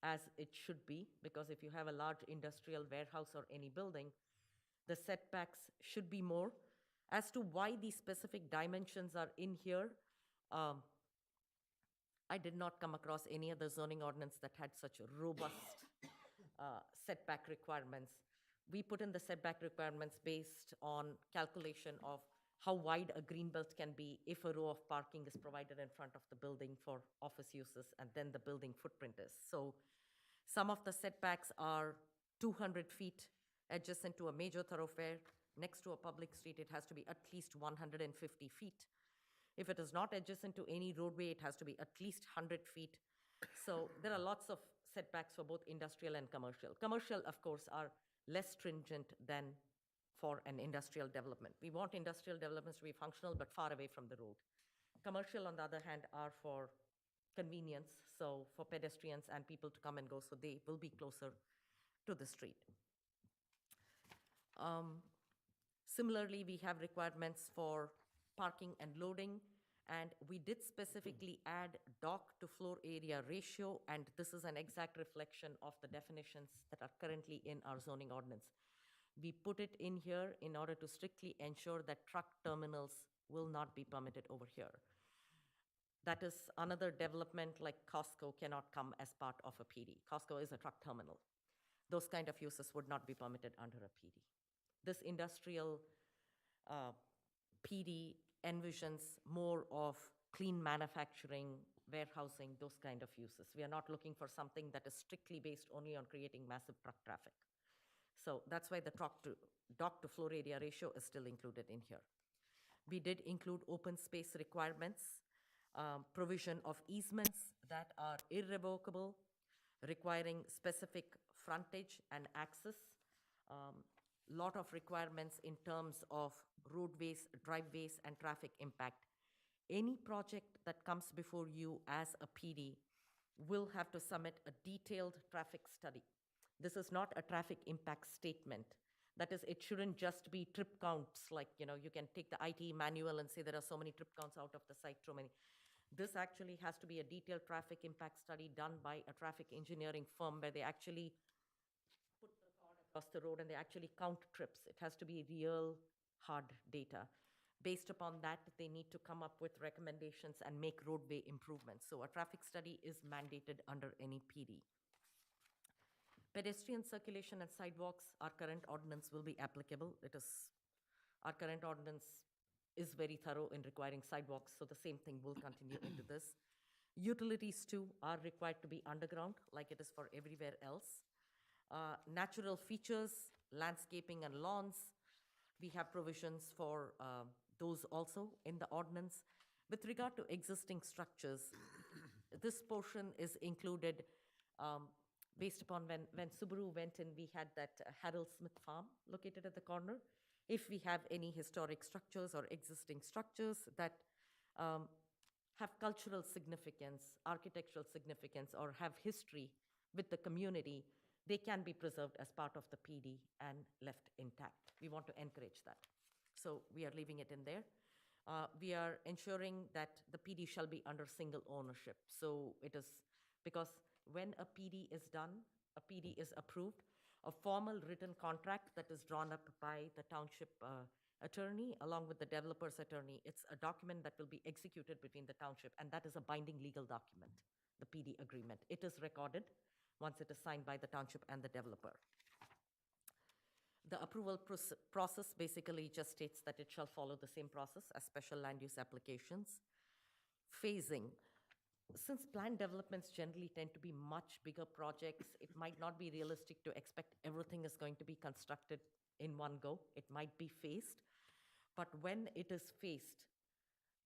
as it should be, because if you have a large industrial warehouse or any building, the setbacks should be more. As to why these specific dimensions are in here, I did not come across any other zoning ordinance that had such robust setback requirements. We put in the setback requirements based on calculation of how wide a green belt can be if a row of parking is provided in front of the building for office uses, and then the building footprint is. So some of the setbacks are 200 feet adjacent to a major thoroughfare. Next to a public street, it has to be at least 150 feet. If it is not adjacent to any roadway, it has to be at least 100 feet. So there are lots of setbacks for both industrial and commercial. Commercial, of course, are less stringent than for an industrial development. We want industrial developments to be functional but far away from the road. Commercial, on the other hand, are for convenience, so for pedestrians and people to come and go, so they will be closer to the street. Similarly, we have requirements for parking and loading, and we did specifically add dock to floor area ratio, and this is an exact reflection of the definitions that are currently in our zoning ordinance. We put it in here in order to strictly ensure that truck terminals will not be permitted over here. That is another development like Costco cannot come as part of a PD. Costco is a truck terminal. Those kind of uses would not be permitted under a PD. This industrial PD envisions more of clean manufacturing, warehousing, those kind of uses. We are not looking for something that is strictly based only on creating massive truck traffic. So that's why the dock to floor area ratio is still included in here. We did include open space requirements, provision of easements that are irrevocable, requiring specific frontage and access, lot of requirements in terms of roadways, driveways, and traffic impact. Any project that comes before you as a PD will have to submit a detailed traffic study. This is not a traffic impact statement. That is, it shouldn't just be trip counts, like, you can take the IT manual and say there are so many trip counts out of the site, so many. This actually has to be a detailed traffic impact study done by a traffic engineering firm where they actually put the car across the road and they actually count trips. It has to be real hard data. Based upon that, they need to come up with recommendations and make roadway improvements. So a traffic study is mandated under any PD. Pedestrian circulation and sidewalks, our current ordinance will be applicable. Our current ordinance is very thorough in requiring sidewalks, so the same thing will continue into this. Utilities too are required to be underground, like it is for everywhere else. Natural features, landscaping and lawns, we have provisions for those also in the ordinance. With regard to existing structures, this portion is included based upon when Subaru went in, we had that Harold Smith Farm located at the corner. If we have any historic structures or existing structures that have cultural significance, architectural significance, or have history with the community, they can be preserved as part of the PD and left intact. We want to encourage that. So we are leaving it in there. We are ensuring that the PD shall be under single ownership. So it is, because when a PD is done, a PD is approved, a formal written contract that is drawn up by the township attorney along with the developer's attorney, it's a document that will be executed between the township, and that is a binding legal document, the PD agreement. It is recorded once it is signed by the township and the developer. The approval process basically just states that it shall follow the same process as special land use applications. Phasing. Since planned developments generally tend to be much bigger projects, it might not be realistic to expect everything is going to be constructed in one go. It might be phased. But when it is phased,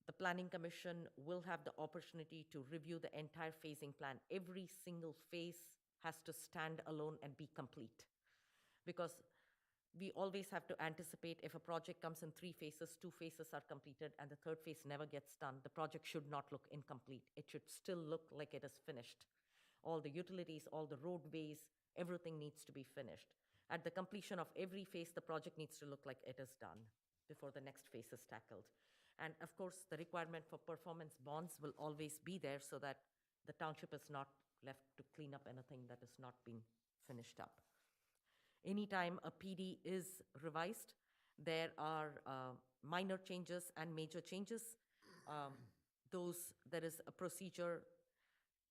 the Planning Commission will have the opportunity to review the entire phasing plan. Every single phase has to stand alone and be complete. Because we always have to anticipate if a project comes in 3 phases, 2 phases are completed, and the 3rd phase never gets done, the project should not look incomplete. It should still look like it is finished. All the utilities, all the roadways, everything needs to be finished. At the completion of every phase, the project needs to look like it is done before the next phase is tackled. And of course, the requirement for performance bonds will always be there so that the township is not left to clean up anything that is not being finished up. Anytime a PD is revised, there are minor changes and major changes. There is a procedure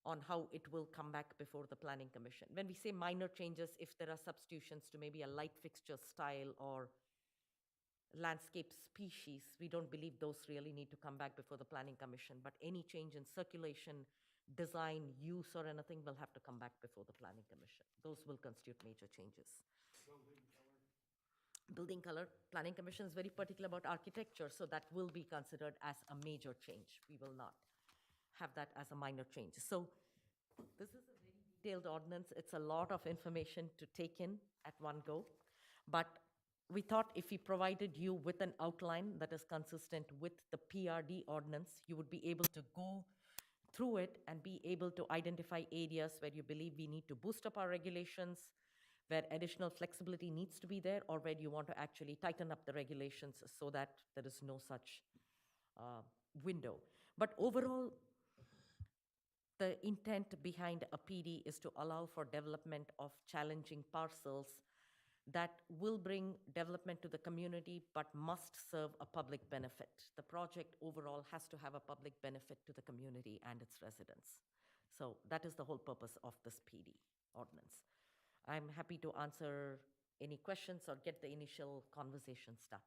on how it will come back before the Planning Commission. When we say minor changes, if there are substitutions to maybe a light fixture style or landscape species, we don't believe those really need to come back before the Planning Commission. But any change in circulation, design, use, or anything will have to come back before the Planning Commission. Those will constitute major changes. Building color, Planning Commission is very particular about architecture, so that will be considered as a major change. We will not have that as a minor change. So this is a very detailed ordinance. It's a lot of information to take in at one go. But we thought if we provided you with an outline that is consistent with the PRD ordinance, you would be able to go through it and be able to identify areas where you believe we need to boost up our regulations, where additional flexibility needs to be there, or where you want to actually tighten up the regulations so that there is no such window. But overall, the intent behind a PD is to allow for development of challenging parcels that will bring development to the community but must serve a public benefit. The project overall has to have a public benefit to the community and its residents. So that is the whole purpose of this PD ordinance. I'm happy to answer any questions or get the initial conversation started.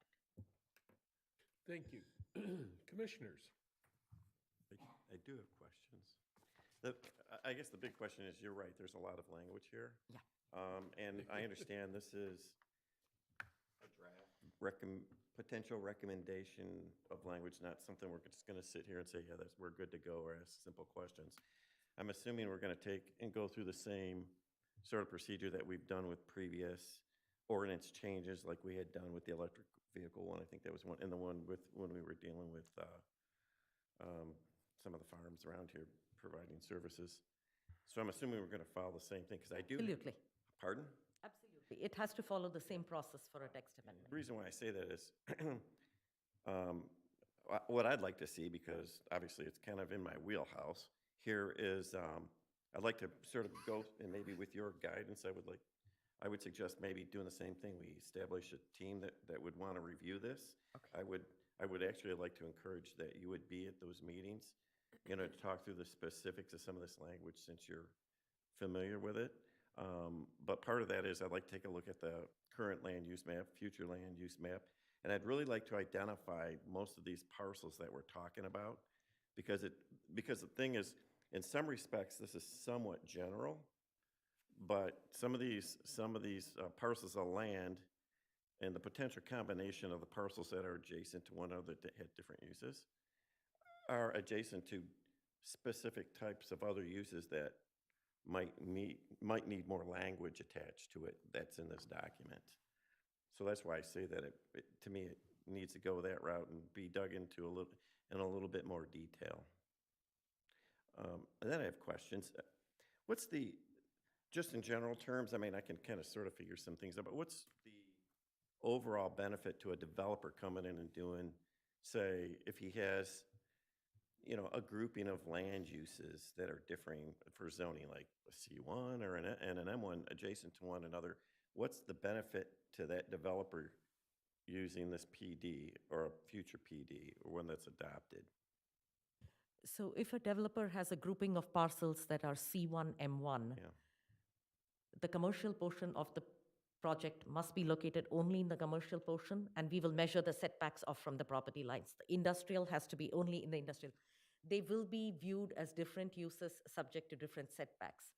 Thank you. Commissioners? I do have questions. I guess the big question is, you're right, there's a lot of language here. Yeah. And I understand this is a draft potential recommendation of language, not something we're just going to sit here and say, yeah, we're good to go, or ask simple questions. I'm assuming we're going to take and go through the same sort of procedure that we've done with previous ordinance changes, like we had done with the electric vehicle one. I think that was one, and the one with when we were dealing with some of the farms around here providing services. So I'm assuming we're going to follow the same thing, because I do. Absolutely. Pardon? Absolutely. It has to follow the same process for a text amendment. The reason why I say that is, what I'd like to see, because obviously it's kind of in my wheelhouse, here is, I'd like to sort of go, and maybe with your guidance, I would suggest maybe doing the same thing. We establish a team that would want to review this. Okay. I would actually like to encourage that you would be at those meetings, to talk through the specifics of some of this language, since you're familiar with it. But part of that is I'd like to take a look at the current land use map, future land use map, and I'd really like to identify most of these parcels that we're talking about, because the thing is, in some respects, this is somewhat general, but some of these parcels of land and the potential combination of the parcels that are adjacent to one another that had different uses are adjacent to specific types of other uses that might need more language attached to it that's in this document. So that's why I say that to me, it needs to go that route and be dug into in a little bit more detail. And then I have questions. What's just in general terms, I mean, I can kind of sort of figure some things out, but what's the overall benefit to a developer coming in and doing, say, if he has, a grouping of land uses that are differing for zoning, like a C1 or an M1 adjacent to one another, what's the benefit to that developer using this PD or a future PD or one that's adopted? So if a developer has a grouping of parcels that are C1, M1, Yeah. the commercial portion of the project must be located only in the commercial portion, and we will measure the setbacks off from the property lines. The industrial has to be only in the industrial. They will be viewed as different uses subject to different setbacks.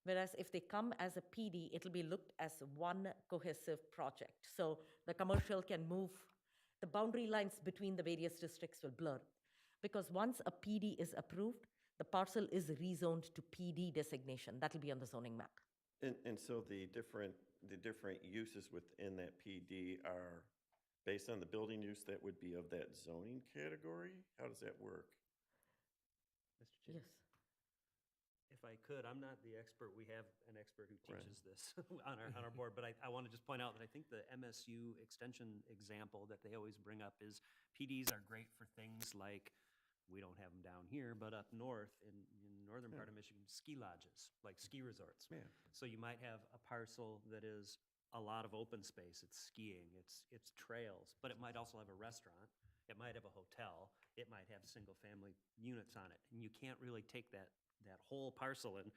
Whereas if they come as a PD, it'll be looked as one cohesive project. So the commercial can move, the boundary lines between the various districts will blur. Because once a PD is approved, the parcel is rezoned to PD designation. That'll be on the zoning map. And so the different uses within that PD are based on the building use that would be of that zoning category? How does that work? Mr. Chair? Yes. If I could, I'm not the expert. We have an expert who teaches this on our board, but I want to just point out that I think the MSU extension example that they always bring up is PDs are great for things like, we don't have them down here, but up north in northern part of Michigan, ski lodges, like ski resorts. Yeah. So you might have a parcel that is a lot of open space. It's skiing, it's trails, but it might also have a restaurant. It might have a hotel. It might have single-family units on it. And you can't really take that whole parcel and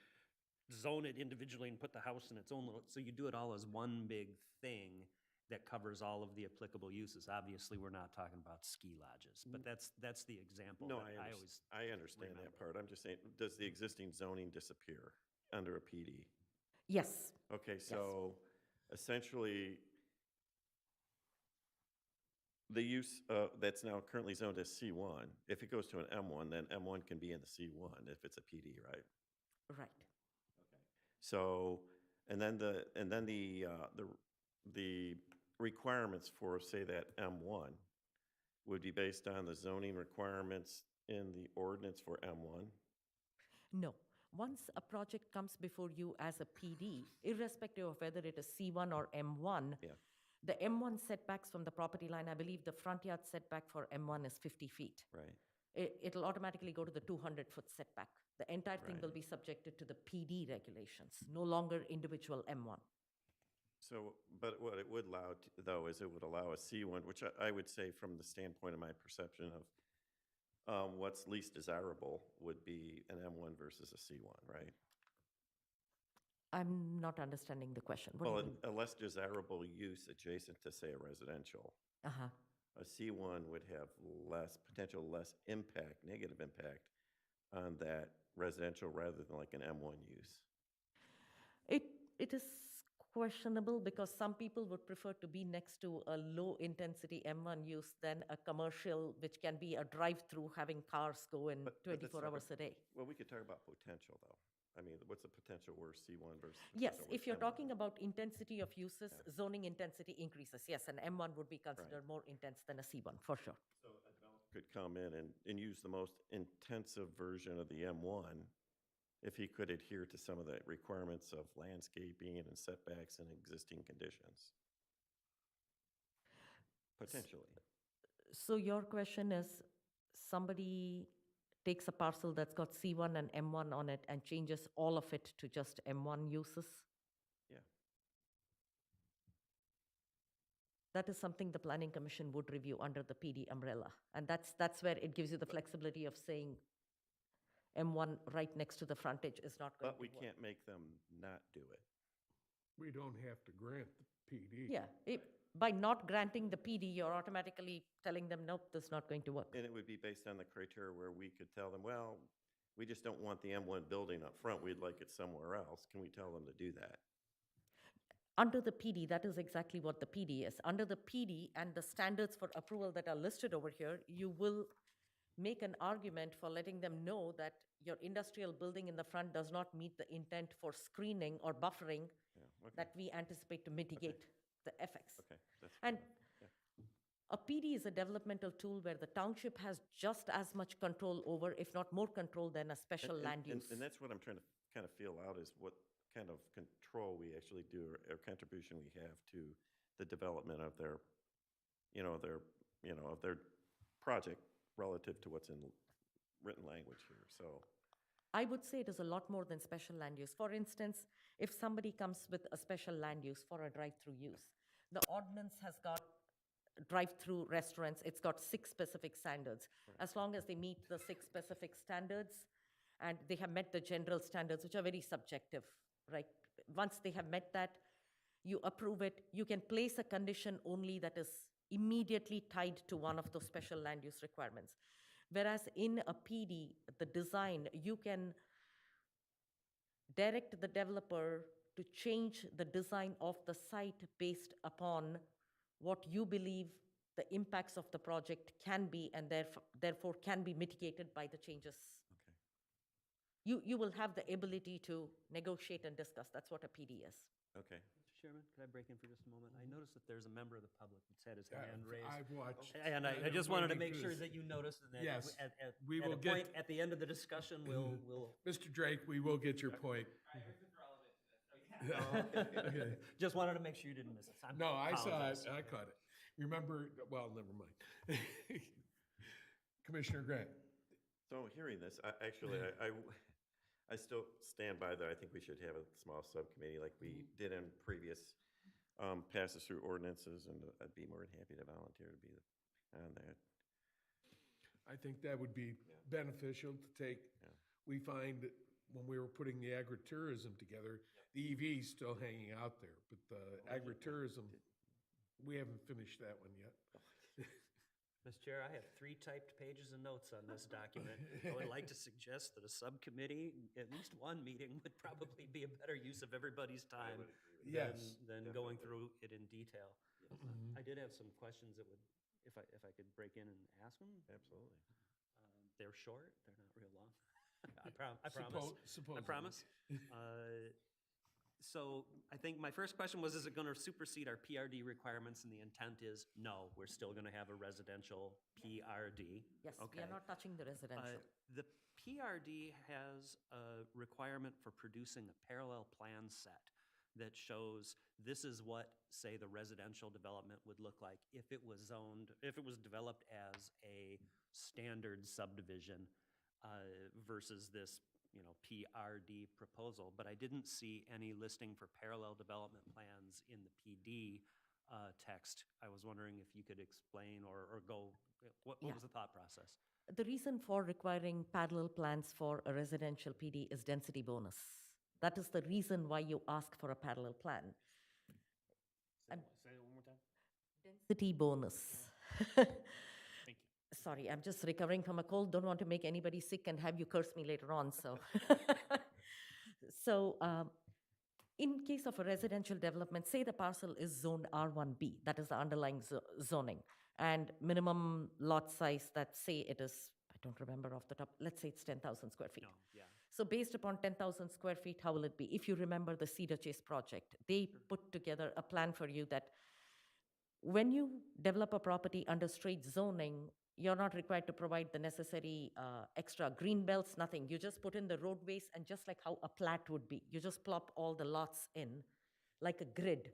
zone it individually and put the house in its own little, so you do it all as one big thing that covers all of the applicable uses. Obviously, we're not talking about ski lodges, but that's the example No, that I always I understand that remember. part. I'm just saying, does the existing zoning disappear under a PD? Yes. Okay, so essentially, the use that's now currently zoned as C1, if it goes to an M1, then M1 can be in the C1 if it's a PD, right? Right. So, and then the requirements for, say, that M1 would be based on the zoning requirements in the ordinance for M1? No. Once a project comes before you as a PD, irrespective of whether it is C1 or M1, Yeah. the M1 setbacks from the property line, I believe the front yard setback for M1 is 50 feet. Right. It'll automatically go to the 200-foot setback. The entire thing Right. will be subjected to the PD regulations, no longer individual M1. So, but what it would allow, though, is it would allow a C1, which I would say from the standpoint of my perception of what's least desirable would be an M1 versus a C1, right? I'm not understanding the question. What do Well, you mean? a less desirable use adjacent to, say, a residential. Uh-huh. A C1 would have less impact, negative impact on that residential rather than like an M1 use. It is questionable because some people would prefer to be next to a low-intensity M1 use than a commercial, which can be a drive-through having cars go in But that's 24 not- hours a day. Well, we could talk about potential, though. I mean, what's the potential where C1 versus? Yes, potential if where you're M1? talking about intensity of uses, zoning intensity increases. Yes, an M1 would be considered more intense than a C1, for sure. So a developer could come in and use the most intensive version of the M1 if he could adhere to some of the requirements of landscaping and setbacks and existing conditions. Potentially. So your question is, somebody takes a parcel that's got C1 and M1 on it and changes all of it to just M1 uses? Yeah. That is something the Planning Commission would review under the PD umbrella. And that's where it gives you the flexibility of saying M1 right next to the frontage is not going to But we work. can't make them not do it. We don't have to grant the PD. Yeah, by not granting the PD, you're automatically telling them, nope, this is not going to work. And it would be based on the criteria where we could tell them, well, we just don't want the M1 building up front. We'd like it somewhere else. Can we tell them to do that? Under the PD, that is exactly what the PD is. Under the PD and the standards for approval that are listed over here, you will make an argument for letting them know that your industrial building in the front does not meet the intent for screening or buffering Yeah, okay. that we anticipate to mitigate the effects. Okay, that's And yeah. a PD is a developmental tool where the township has just as much control over, if not more control, than a special land use. And that's what I'm trying to kind of feel out is what kind of control we actually do or contribution we have to the development of their, of their project relative to what's in written language here. So, I would say it is a lot more than special land use. For instance, if somebody comes with a special land use for a drive-through use, the ordinance has got drive-through restaurants, it's got 6 specific standards. As long as they meet the 6 specific standards and they have met the general standards, which are very subjective, right? Once they have met that, you approve it, you can place a condition only that is immediately tied to one of those special land use requirements. Whereas in a PD, the design, you can direct the developer to change the design of the site based upon what you believe the impacts of the project can be and therefore can be mitigated by the changes. okay, You will have the ability to negotiate and discuss. That's what a PD is. okay. Mr. Chairman, could I break in for just a moment? I noticed that there's a member of the public that's had his hand raised. I've watched. And I just wanted to make sure that you noticed and that Yes, we at will a get- point, at the end of the discussion, we'll. Mr. Drake, we will get your point. This is relevant to this, so yeah. Okay. Just wanted to make sure you didn't miss it. No, I saw it, apologize. I caught it. Remember, well, never mind. Commissioner Grant. So hearing this, I still stand by that. I think we should have a small subcommittee like we did in previous passes through ordinances, and I'd be more than happy to volunteer to be on that. I think that would be beneficial to take. Yeah. We find that when we were putting the agritourism together, the EV's still hanging out there, but the agritourism, we haven't finished that one yet. Mr. Chair, I have 3 typed pages of notes on this document. I would like to suggest that a subcommittee, at least one meeting, would probably be a better use of everybody's time Yes. than going through it in detail. Mhm. I did have some questions that would, if I could break in and ask them. Absolutely. They're short, they're not real long. I promise. I Supposedly. promise. So I think my first question was, is it going to supersede our PRD requirements? And the intent is, no, we're still going to have a residential PRD. Yes, we Okay. are not touching the residential. The PRD has a requirement for producing a parallel plan set that shows this is what, say, the residential development would look like if it was zoned, if it was developed as a standard subdivision versus this, PRD proposal. But I didn't see any listing for parallel development plans in the PD text. I was wondering if you could explain or go, what Yeah. was the thought process? The reason for requiring parallel plans for a residential PD is density bonus. That is the reason why you ask for a parallel plan. Say it one more time. Density bonus. Thank you. Sorry, I'm just recovering from a cold. Don't want to make anybody sick and have you curse me later on, so. So, in case of a residential development, say the parcel is zoned R1B, that is the underlying zoning, and minimum lot size that, say it is, I don't remember off the top, let's say it's 10,000 square feet. No, yeah. So based upon 10,000 square feet, how will it be? If you remember the Cedar Chase project, they put together a plan for you that when you develop a property under straight zoning, you're not required to provide the necessary extra green belts, nothing. You just put in the roadways, and just like how a plat would be, you just plop all the lots in like a grid,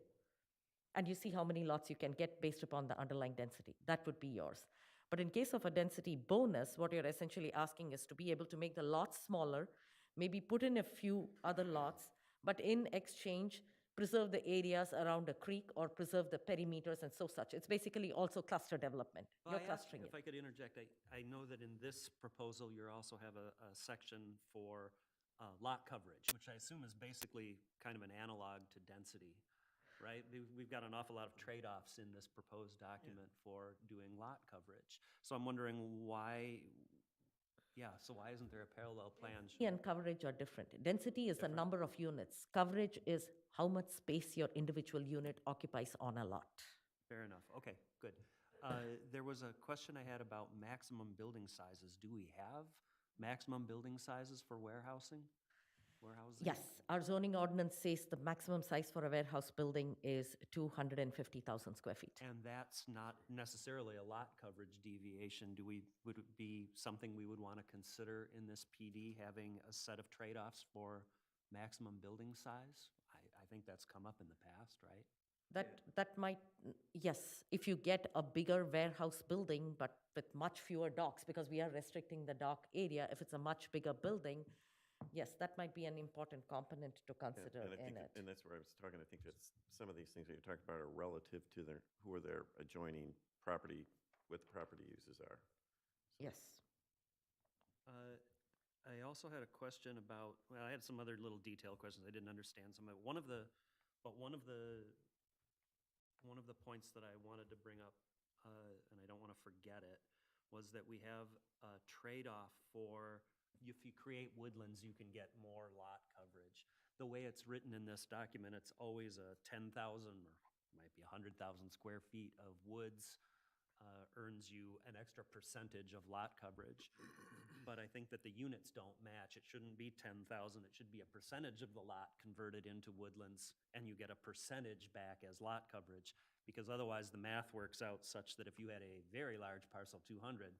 and you see how many lots you can get based upon the underlying density. That would be yours. But in case of a density bonus, what you're essentially asking is to be able to make the lots smaller, maybe put in a few other lots, but in exchange, preserve the areas around a creek or preserve the perimeters and so such. It's basically also cluster development. Well, You're I asked- clustering If it. I could interject, I know that in this proposal, you also have a section for lot coverage, which I assume is basically kind of an analog to density, right? We've got an awful lot of trade-offs in this proposed document for doing lot coverage. So I'm wondering why, so why isn't there a parallel plan? Density and coverage are different. Density is the number of units. Coverage is how much space your individual unit occupies on a lot. Fair enough. Okay, good. There was a question I had about maximum building sizes. Do we have maximum building sizes for warehousing? Yes, our zoning ordinance says the maximum size for a warehouse building is 250,000 square feet. And that's not necessarily a lot coverage deviation. Would it be something we would want to consider in this PD, having a set of trade-offs for maximum building size? I think that's come up in the past, right? That might, yes, if you get a bigger warehouse building, but with much fewer docks, because we are restricting the dock area, if it's a much bigger building, yes, that might be an important component to consider And I in think, it. and that's where I was talking, I think that's, some of these things that you're talking about are relative to who are their adjoining property, what the property uses are. Yes. I also had a question about, well, I had some other little detail questions. I didn't understand some of it. One of the points that I wanted to bring up, and I don't want to forget it, was that we have a trade-off for, if you create woodlands, you can get more lot coverage. The way it's written in this document, it's always a 10,000 or might be 100,000 square feet of woods earns you an extra percentage of lot coverage. But I think that the units don't match. It shouldn't be 10,000. It should be a percentage of the lot converted into woodlands, and you get a percentage back as lot coverage. Because otherwise, the math works out such that if you had a very large parcel, 200,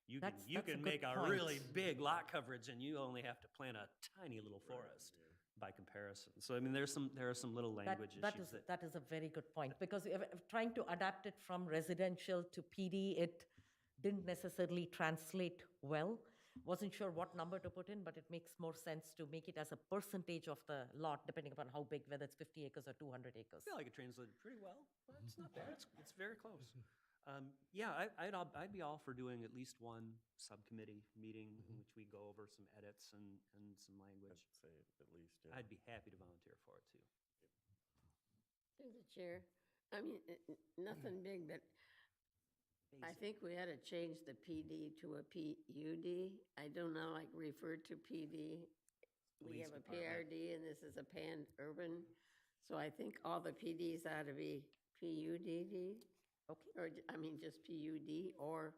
you That's a can good make a point. really big lot coverage, and you only have to plant a tiny little forest by comparison. So I mean, there are some little language issues that. That is a very good point, because trying to adapt it from residential to PD, it didn't necessarily translate well. Wasn't sure what number to put in, but it makes more sense to make it as a percentage of the lot, depending upon how big, whether it's 50 acres or 200 acres. I feel like it translated pretty well, but it's not bad. It's very close. I'd be all for doing at least one subcommittee meeting in which we go over some edits and some language. I'd say at least, yeah. I'd be happy to volunteer for it too. Through the chair, I mean, nothing big, but I think we ought to change the PD to a PUD. I do not like refer to PD. We Police have a department. PRD and this is a pan-urban. So I think all the PDs ought to be PUDD. Okay. Or, I mean, just PUD or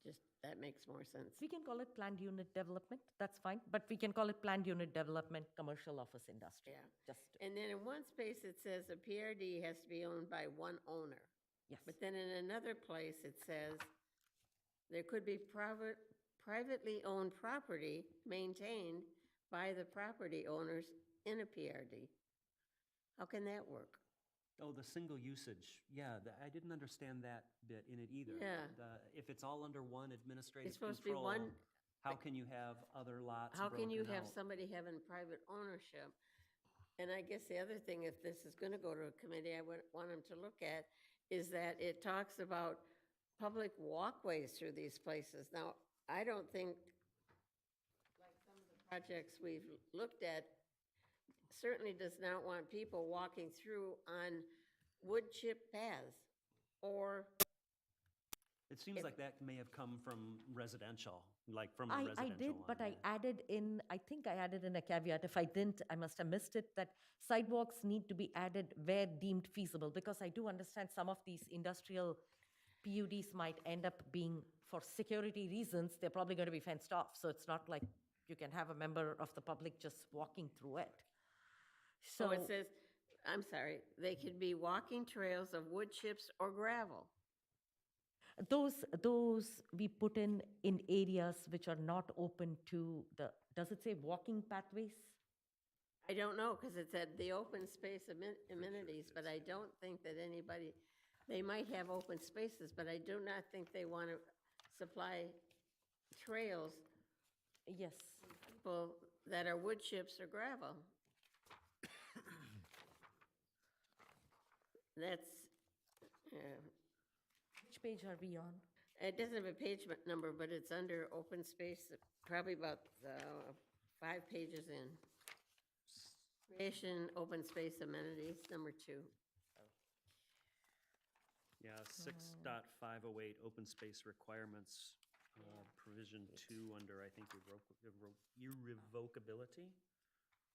Just, that makes more sense. We can call it planned unit development, that's fine, but we can call it planned unit development, commercial office industry. Yeah. Just, And then in one space, it says a PRD has to be owned by one owner. yes. But then in another place, it says there could be privately owned property maintained by the property owners in a PRD. How can that work? Oh, the single usage, yeah, I didn't understand that bit in it either. Yeah. If it's all under one administrative It's supposed to be control, one, how can you have other lots how can you broken have out? somebody having private ownership? And I guess the other thing, if this is gonna go to a committee, I would want them to look at, is that it talks about public walkways through these places. Now, I don't think, like some of the projects we've looked at, certainly does not want people walking through on wood chip paths or, It seems like that may have come from residential, like from a I residential did, one, but I yeah. added in, I think I added in a caveat. If I didn't, I must have missed it, that sidewalks need to be added where deemed feasible, because I do understand some of these industrial PUDs might end up being, for security reasons, they're probably going to be fenced off. So it's not like you can have a member of the public just walking through it. so So it says, I'm sorry, they could be walking trails of wood chips or gravel. those we put in areas which are not open to the, does it say walking pathways? I don't know, because it said the open space amenities, but I don't think that anybody, they might have open spaces, but I do not think they want to supply trails Yes. to people that are wood chips or gravel. That's, Which page are we on? it doesn't have a page number, but it's under open space, probably about 5 pages in. Creation, open space amenities, number 2. Yeah, 6.508, open space requirements, provision 2 under, I think, irrevocability?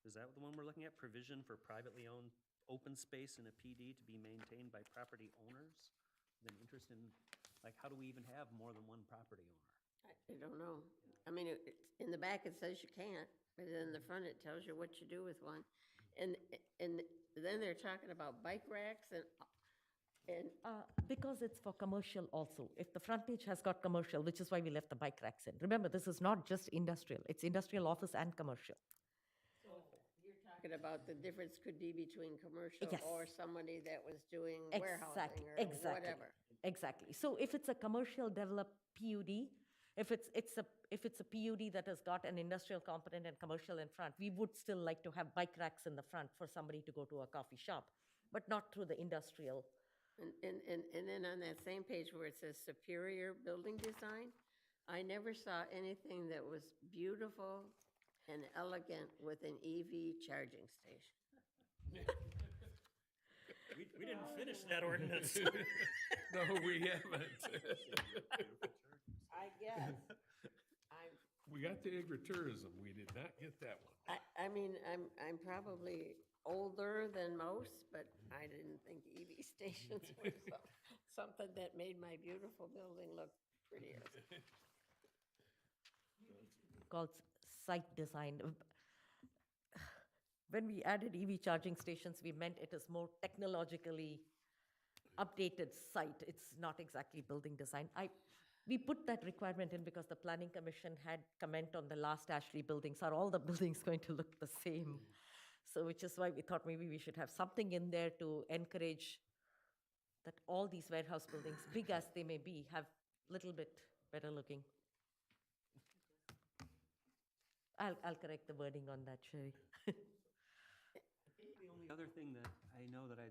Is that the one we're looking at? Provision for privately owned open space in a PD to be maintained by property owners? Then interest in, like, how do we even have more than one property owner? I don't know. I mean, in the back, it says you can't, but in the front, it tells you what you do with one. And then they're talking about bike racks and Because it's for commercial also. If the front page has got commercial, which is why we left the bike racks in. Remember, this is not just industrial, it's industrial, office, and commercial. you're talking about the difference could be between commercial Yes. or somebody that was doing warehousing Exactly, or exactly. whatever. Exactly. So if it's a commercial developed PUD, if it's a PUD that has got an industrial component and commercial in front, we would still like to have bike racks in the front for somebody to go to a coffee shop, but not through the industrial. And then on that same page where it says superior building design, I never saw anything that was beautiful and elegant with an EV charging station. We didn't finish that ordinance. No, we haven't. I guess. We got the agritourism, we did not get that one. I mean, I'm probably older than most, but I didn't think EV stations were something that made my beautiful building look prettier. Called site design. When we added EV charging stations, we meant it is more technologically updated site. It's not exactly building design. We put that requirement in because the Planning Commission had comment on the last Ashley buildings. Are all the buildings going to look the same? So which is why we thought maybe we should have something in there to encourage that all these warehouse buildings, big as they may be, have little bit better looking. I'll correct the wording on that, Sherry. The only other thing that I know that I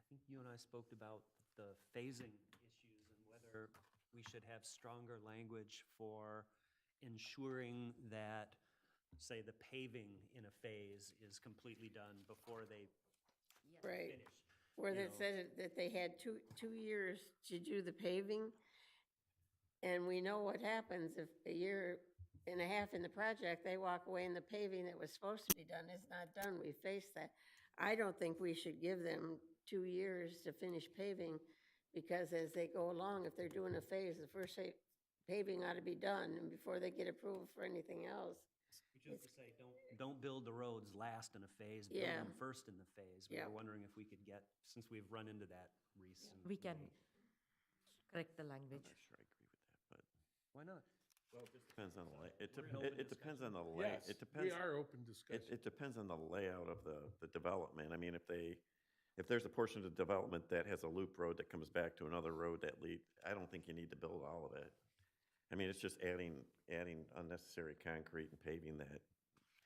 think you and I spoke about the phasing issues and whether we should have stronger language for ensuring that, say, the paving in a phase is completely done before they Right. finish. Where you it know. said that they had two years to do the paving. And we know what happens if a year and a half in the project, they walk away and the paving that was supposed to be done is not done. We face that. I don't think we should give them 2 years to finish paving, because as they go along, if they're doing a phase, the first paving ought to be done and before they get approval for anything else. Which is to say, don't build the roads last in a phase, build Yeah. them first in the phase. We Yeah. were wondering if we could get, since we've run into that recently. We can correct the language. I'm not sure I agree with that, but Why not? well, it just depends on the We're in open it depends on the Yes, it we depends. are open discussion. It depends on the layout of the development. I mean, if there's a portion of the development that has a loop road that comes back to another road that lead, I don't think you need to build all of it. I mean, it's just adding unnecessary concrete and paving that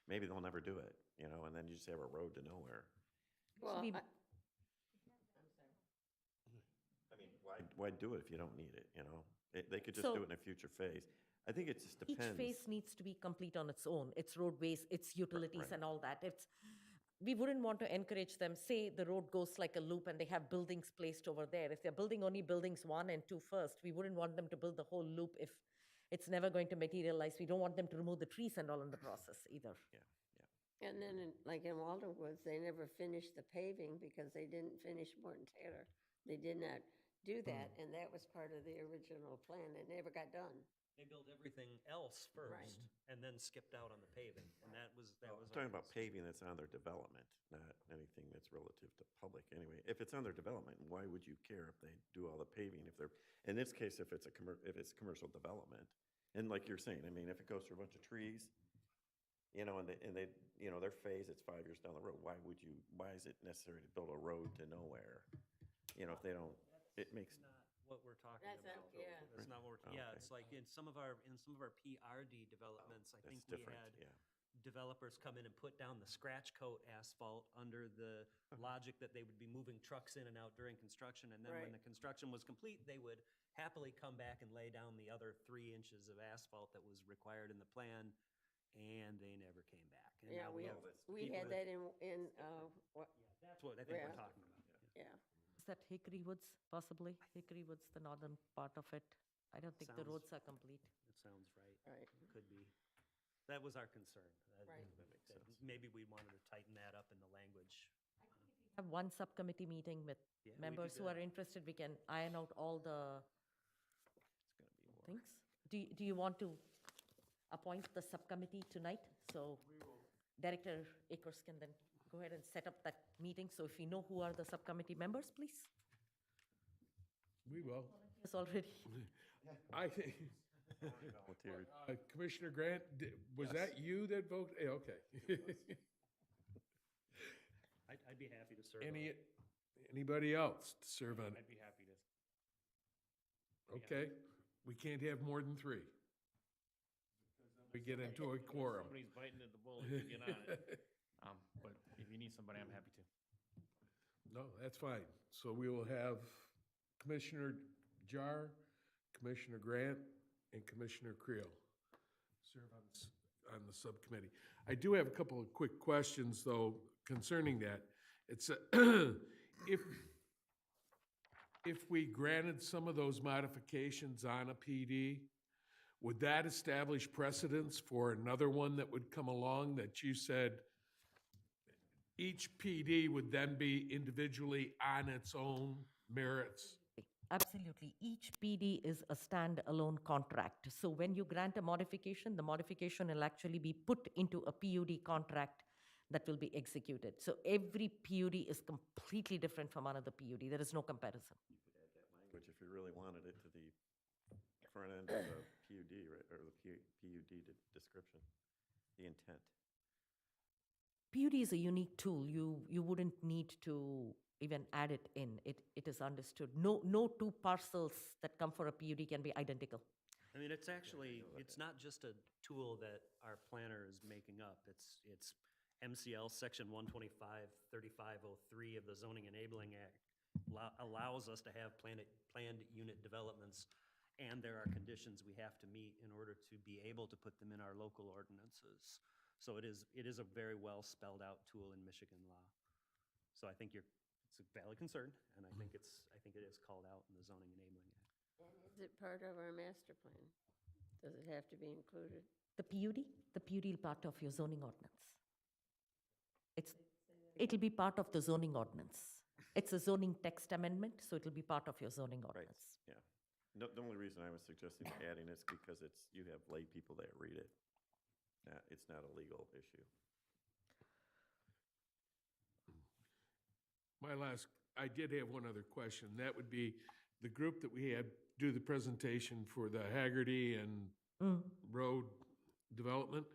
maybe they'll never do it, you know, and then you just have a road to nowhere. Well, Actually, I mean, why do it if you don't need it, you know? They could just So- do it in a future phase. I think it just Each depends. phase needs to be complete on its own, its roadways, its utilities right. and all that. We wouldn't want to encourage them, say the road goes like a loop and they have buildings placed over there. If they're building only buildings 1 and 2 first, we wouldn't want them to build the whole loop if it's never going to materialize. We don't want them to remove the trees and all in the process either. and then like in Walden Woods, they never finished the paving because they didn't finish Morton Taylor. They did not do that, and that was part of the original plan. It never got done. They built everything else first Right. and then skipped out on the paving. And that was I'm our talking about concern. paving that's on their development, not anything that's relative to public anyway. If it's on their development, why would you care if they do all the paving if they're, in this case, if it's commercial development? And like you're saying, I mean, if it goes through a bunch of trees, you know, and they, you know, their phase, it's 5 years down the road, why is it necessary to build a road to nowhere? You know, if they don't, it makes, Not what we're talking That's about. not- yeah. That's not what we're, Oh, yeah, okay. it's like in some of our PRD developments, I that's think we different, had yeah. developers come in and put down the scratch coat asphalt under the logic that they would be moving trucks in and out during construction. And then when Right. the construction was complete, they would happily come back and lay down the other 3 inches of asphalt that was required in the plan, and they never came back. And Yeah, now we have had people that in, what, Yeah, that's what I think Yeah. we're talking about. Yeah. yeah. Is that Hickory Woods, possibly? Hickory Woods, the northern part of it. I don't think the Sounds- roads are complete. That sounds right. Right. Could be. That was our concern. Right. that Maybe we wanted to tighten that up in the language. Have one subcommittee meeting with Yeah, we members could who do are that. interested. We can iron out all the It's gonna be more. things. Do you want to appoint the subcommittee tonight? So Director Akers can then go ahead and set up that meeting. So if you know who are the subcommittee members, please. We will. Yes, already. I think, Volunteered. Commissioner Grant, was that you that voted? Okay. I'd be happy to serve. on it. Anybody else to serve on? I'd be happy to. Okay, we can't have more than 3. We get into a quorum. Somebody's biting at the bullet to get on it. But if you need somebody, I'm happy to. No, that's fine. So we will have Commissioner Jar, Commissioner Grant, and Commissioner Creel serve on the subcommittee. I do have a couple of quick questions, though, concerning that. It's, if we granted some of those modifications on a PD, would that establish precedence for another one that would come along that you said each PD would then be individually on its own merits? Absolutely. Each PD is a standalone contract. So when you grant a modification, the modification will actually be put into a PUD contract that will be executed. So every PUD is completely different from another PUD. There is no comparison. Which if you really wanted it to the front end of the PUD, right, or the PUD description, the intent. PUD is a unique tool. You wouldn't need to even add it in. It is understood. No 2 parcels that come for a PUD can be identical. I mean, it's actually, it's not just a tool that our planner is making up. It's MCL Section 125-3503 of the Zoning Enabling Act allows us to have planned unit developments, and there are conditions we have to meet in order to be able to put them in our local ordinances. So it is a very well spelled out tool in Michigan law. So I think it's a valid concern, and I think it is called out in the Zoning Enabling Act. And is it part of our master plan? Does it have to be included? The PUD is part of your zoning ordinance. It'll be part of the zoning ordinance. It's a zoning text amendment, so it'll be part of your zoning ordinance. Yeah. No, the only reason I was suggesting adding is because you have lay people that read it. It's not a legal issue. I did have one other question. That would be the group that we had do the presentation for the Haggerty and road development.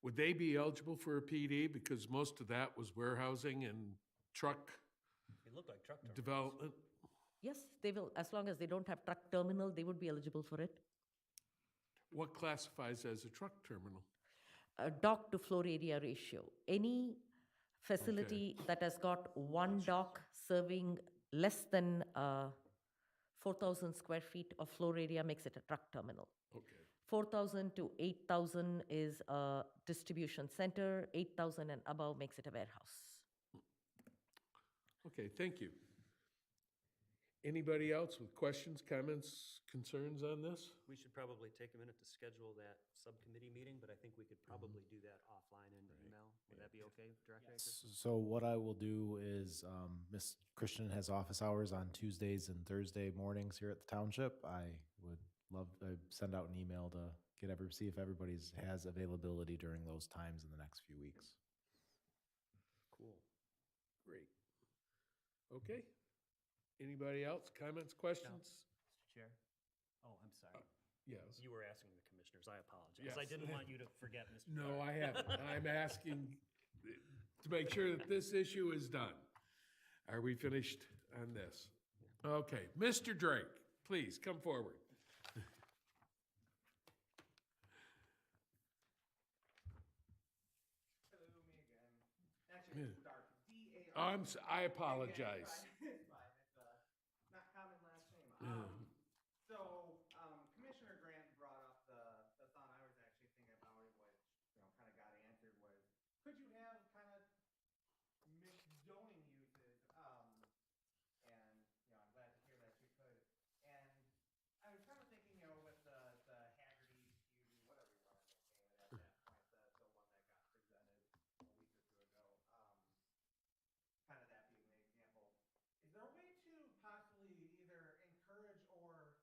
Would they be eligible for a PD? Because most of that was warehousing and truck They look like truck terminals. development. Yes, they will, as long as they don't have truck terminal, they would be eligible for it. What classifies as a truck terminal? A dock to floor area ratio. Any facility that has got one dock serving less than 4,000 square feet of floor area makes it a truck terminal. Okay. 4,000 to 8,000 is a distribution center. 8,000 and above makes it a warehouse. Okay, thank you. Anybody else with questions, comments, concerns on this? We should probably take a minute to schedule that subcommittee meeting, but I think we could probably do that offline in email. Would that be okay, Director Akers? So what I will do is, Ms. Christian has office hours on Tuesdays and Thursday mornings here at the township. I would love to send out an email to see if everybody's has availability during those times in the next few weeks. Cool. Great. Okay. Anybody else? Comments, questions? Mr. Chair? Oh, I'm sorry. Yes. You were asking the commissioners. I apologize. Yes. I didn't want you to forget, Mr. No, Dart. I haven't. I'm asking to make sure that this issue is done. Are we finished on this? Okay, Mr. Drake, please come forward. Hello, me again. Actually, it's Dark. D-A-R. I apologize. It's fine. It's not common last name. So, Commissioner Grant brought up the thought I was actually thinking about it, which, kind of got answered was, could you have kind of mixed zoning uses? And, I'm glad to hear that you could. And I was kind of thinking, with the Haggerty, PUD, whatever you want to name it at that point, the one that got presented a week or two ago, kind of that being the example. Is there a way to possibly either encourage or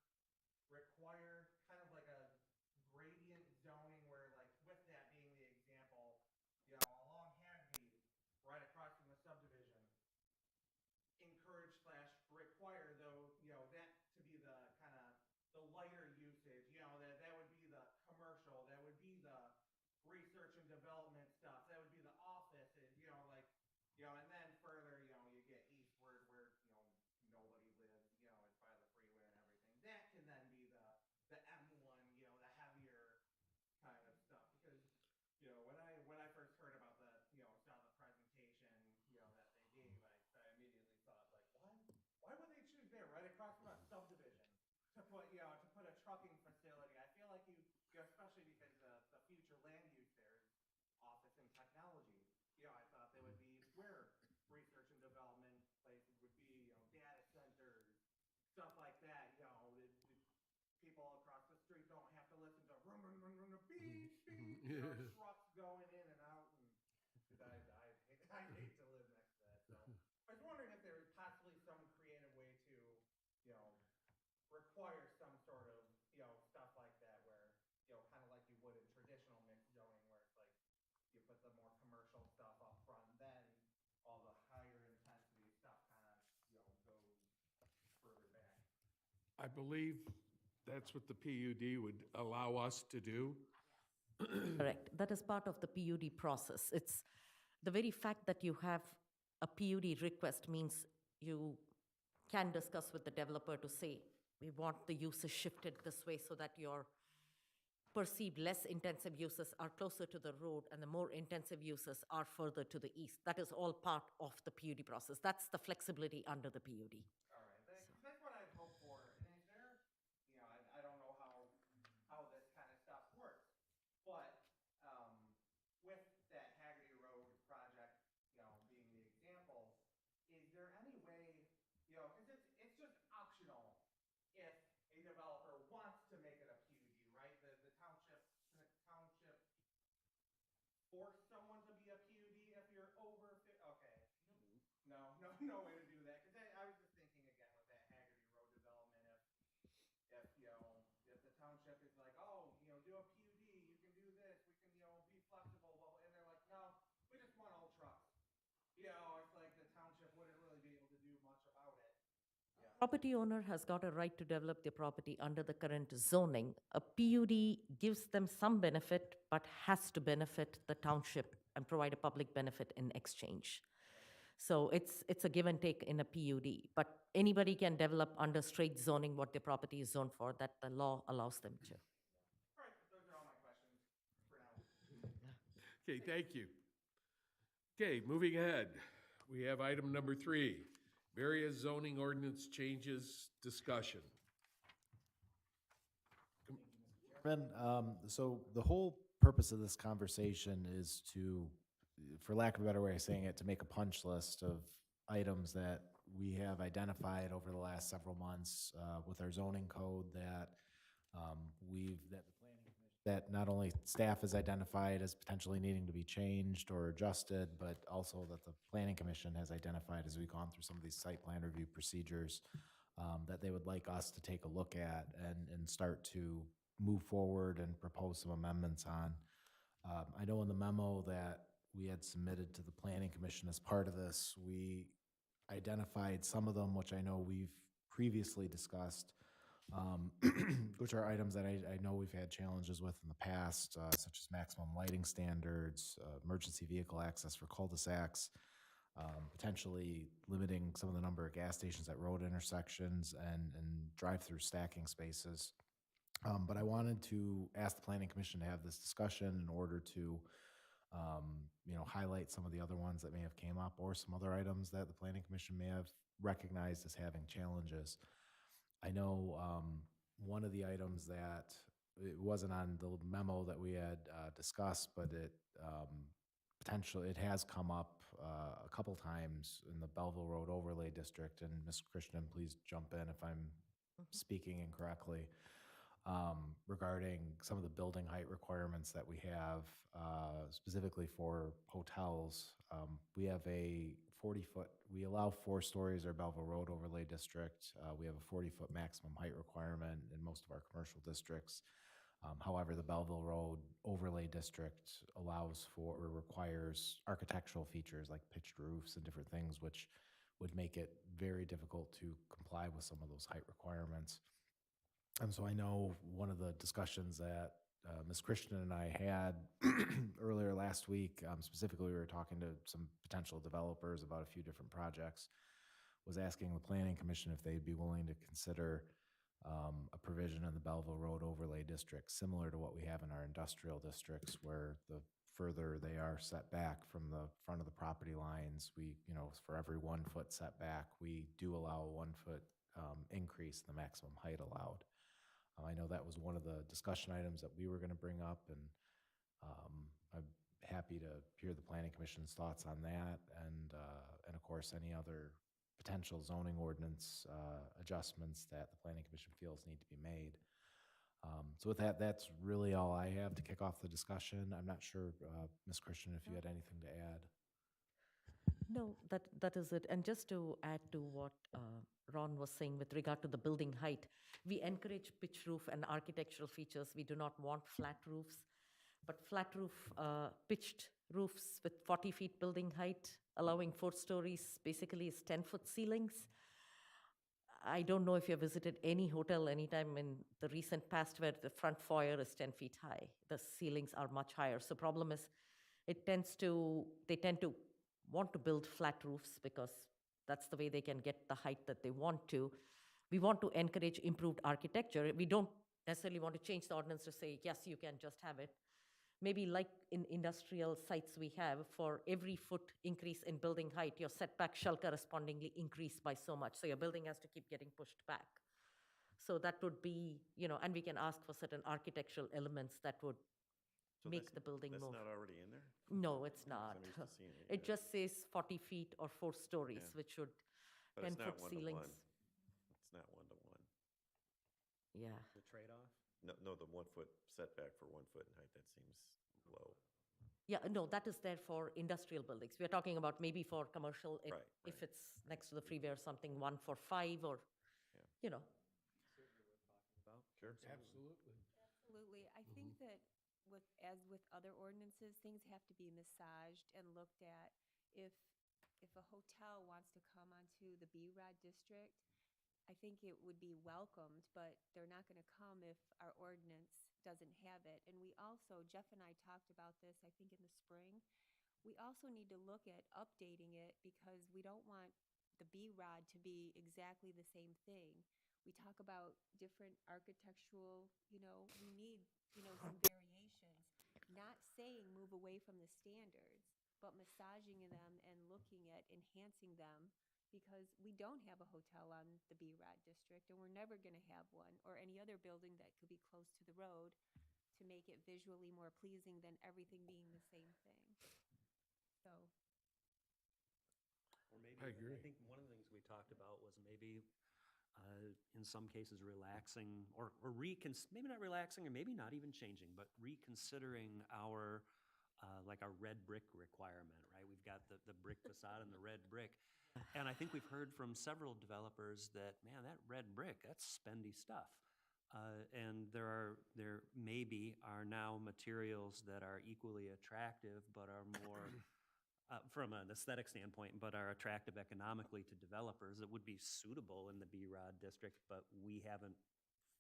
require kind of like a gradient zoning where, like, with that being the example, along Haggerty, right across from the subdivision, encourage / require though, that to be the kind of the lighter usage, that would be the commercial, that would be the research and development stuff, that would be the offices, and then further, you get eastward where, nobody lives, it's by the freeway and everything. That can then be the M1, the heavier kind of stuff. Because, when I first heard about saw the presentation, that they gave, I immediately thought, like, why would they choose there, right across from a subdivision, to put a trucking facility? I feel like especially because the future land use there is office and technology. I thought they would be where research and development places would be, data centers, stuff like that. People across the street don't have to listen to rum, rum, rum, rum, beep, beep, trucks going in and out. And I hate to live next to that. So I was wondering if there was possibly some creative way to, require some sort of, stuff like that where, kind of like you would in traditional mixed zoning where it's like you put the more commercial stuff up front, then all the higher intensity stuff kind of, goes further back. I believe that's what the PUD would allow us to do. Correct. That is part of the PUD process. It's the very fact that you have a PUD request means you can discuss with the developer to say, we want the uses shifted this way so that your perceived less intensive uses are closer to the road and the more intensive uses are further to the east. That is all part of the PUD process. That's the flexibility under the PUD. All right, that's what I'd hope for. And is there, I don't know how this kind of stuff works, but with that Haggerty Road project, being the example, is there any way, because it's just optional if a developer wants to make it a PUD, right? The township force someone to be a PUD if you're over, okay. No way to do that, because I was just thinking Property owner has got a right to develop their property under the current zoning. A PUD gives them some benefit, but has to benefit the township and provide a public benefit in exchange. So it's a give and take in a PUD, but anybody can develop under straight zoning what their property is zoned for, that the law allows them to. All right, those are all my questions for now. Okay, thank you. Okay, moving ahead, we have item number 3, various zoning ordinance changes discussion. Chairman, so the whole purpose of this conversation is to, for lack of a better way of saying it, to make a punch list of items that we have identified over the last several months with our zoning code that that not only staff has identified as potentially needing to be changed or adjusted, but also that the planning commission has identified as we've gone through some of these site plan review procedures that they would like us to take a look at and start to move forward and propose some amendments on. I know in the memo that we had submitted to the planning commission as part of this, we identified some of them, which I know we've previously discussed, which are items that I know we've had challenges with in the past, such as maximum lighting standards, emergency vehicle access for cul-de-sacs, potentially limiting some of the number of gas stations at road intersections and drive-through stacking spaces. But I wanted to ask the planning commission to have this discussion in order to highlight some of the other ones that may have came up or some other items that the planning commission may have recognized as having challenges. I know one of the items that it wasn't on the memo that we had discussed, but it it has come up a couple times in the Belleville Road Overlay District. And Ms. Christian, please jump in if I'm speaking incorrectly. Regarding some of the building height requirements that we have, specifically for hotels. We have a 40-foot, we allow 4 stories our Belleville Road Overlay District. We have a 40-foot maximum height requirement in most of our commercial districts. However, the Belleville Road Overlay District allows for or requires architectural features like pitched roofs and different things, which would make it very difficult to comply with some of those height requirements. And so I know one of the discussions that Ms. Christian and I had earlier last week, specifically we were talking to some potential developers about a few different projects, was asking the Planning Commission if they'd be willing to consider a provision in the Belleville Road Overlay District, similar to what we have in our industrial districts, where the further they are set back from the front of the property lines, we, for every 1 foot setback, we do allow a 1 foot increase in the maximum height allowed. I know that was one of the discussion items that we were going to bring up, and I'm happy to hear the Planning Commission's thoughts on that, and of course, any other potential zoning ordinance adjustments that the Planning Commission feels need to be made. So with that, that's really all I have to kick off the discussion. I'm not sure, Ms. Christian, if you had anything to add. No, that is it. And just to add to what Ron was saying with regard to the building height, we encourage pitch roof and architectural features. We do not want flat roofs, but flat roof, pitched roofs with 40 feet building height, allowing 4 stories, basically is 10-foot ceilings. I don't know if you have visited any hotel anytime in the recent past where the front foyer is 10 feet high. The ceilings are much higher. So problem is, they tend to want to build flat roofs because that's the way they can get the height that they want to. We want to encourage improved architecture. We don't necessarily want to change the ordinance to say, yes, you can just have it. Maybe like in industrial sites we have, for every foot increase in building height, your setback shall correspondingly increase by so much. So your building has to keep getting pushed back. So that would be, and we can ask for certain architectural elements that would make the building move. That's not already in there? No, it's not. I'm used to seeing It just says 40 feet or 4 stories, Yeah. which should But it's not 10-foot ceilings. one-to-one. It's not one-to-one. Yeah. The trade-off? No, the 1 foot setback for 1 foot in height, that seems low. Yeah, no, that is there for industrial buildings. We're talking about maybe for commercial, Right, if it's next to the freeway or something, 1 for 5 or, Sure. Absolutely. Absolutely. I think that as with other ordinances, things have to be massaged and looked at. If a hotel wants to come onto the B-RAD district, I think it would be welcomed, but they're not gonna come if our ordinance doesn't have it. And we also, Jeff and I talked about this, I think in the spring. We also need to look at updating it because we don't want the B-Rod to be exactly the same thing. We talk about different architectural, we need, some variations. Not saying move away from the standards, but massaging them and looking at enhancing them because we don't have a hotel on the B-Rod district and we're never gonna have one or any other building that could be close to the road to make it visually more pleasing than everything being the same thing. So, Or maybe, I agree. I think one of the things we talked about was maybe, in some cases, relaxing or maybe not relaxing or maybe not even changing, but reconsidering our, like our red brick requirement, right? We've got the brick facade and the red brick. And I think we've heard from several developers that, man, that red brick, that's spendy stuff. And there maybe are now materials that are equally attractive, but are more, from an aesthetic standpoint, but are attractive economically to developers that would be suitable in the B-Rod district, but we haven't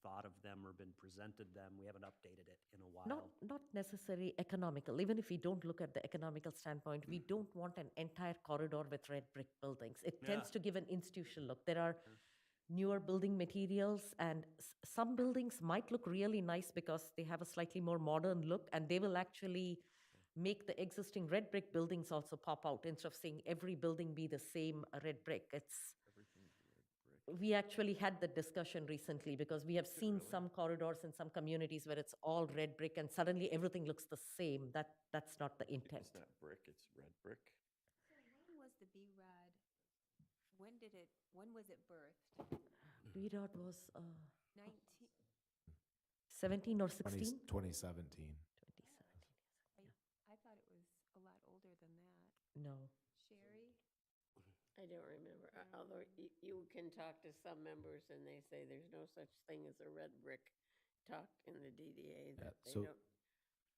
thought of them or been presented them. We haven't updated it in a while. Not necessarily economical. Even if we don't look at the economical standpoint, we don't want an entire corridor with red brick buildings. It tends Yeah. to give an institutional look. There are newer building materials, and some buildings might look really nice because they have a slightly more modern look, and they will actually make the existing red brick buildings also pop out instead of saying every building be the same red brick. We actually had the discussion recently because we have seen some corridors in some communities where it's all red brick and suddenly everything looks the same. That's not the intent. It's not brick, it's red brick. so when was the B-Rod, when was it birthed? B-Rod was 19, 17 or 16? 2017. 2017. I thought it was a lot older than that. No. Sherry? I don't remember, although you can talk to some members and they say there's no such thing as a red brick talk in the DDA, that they so- don't,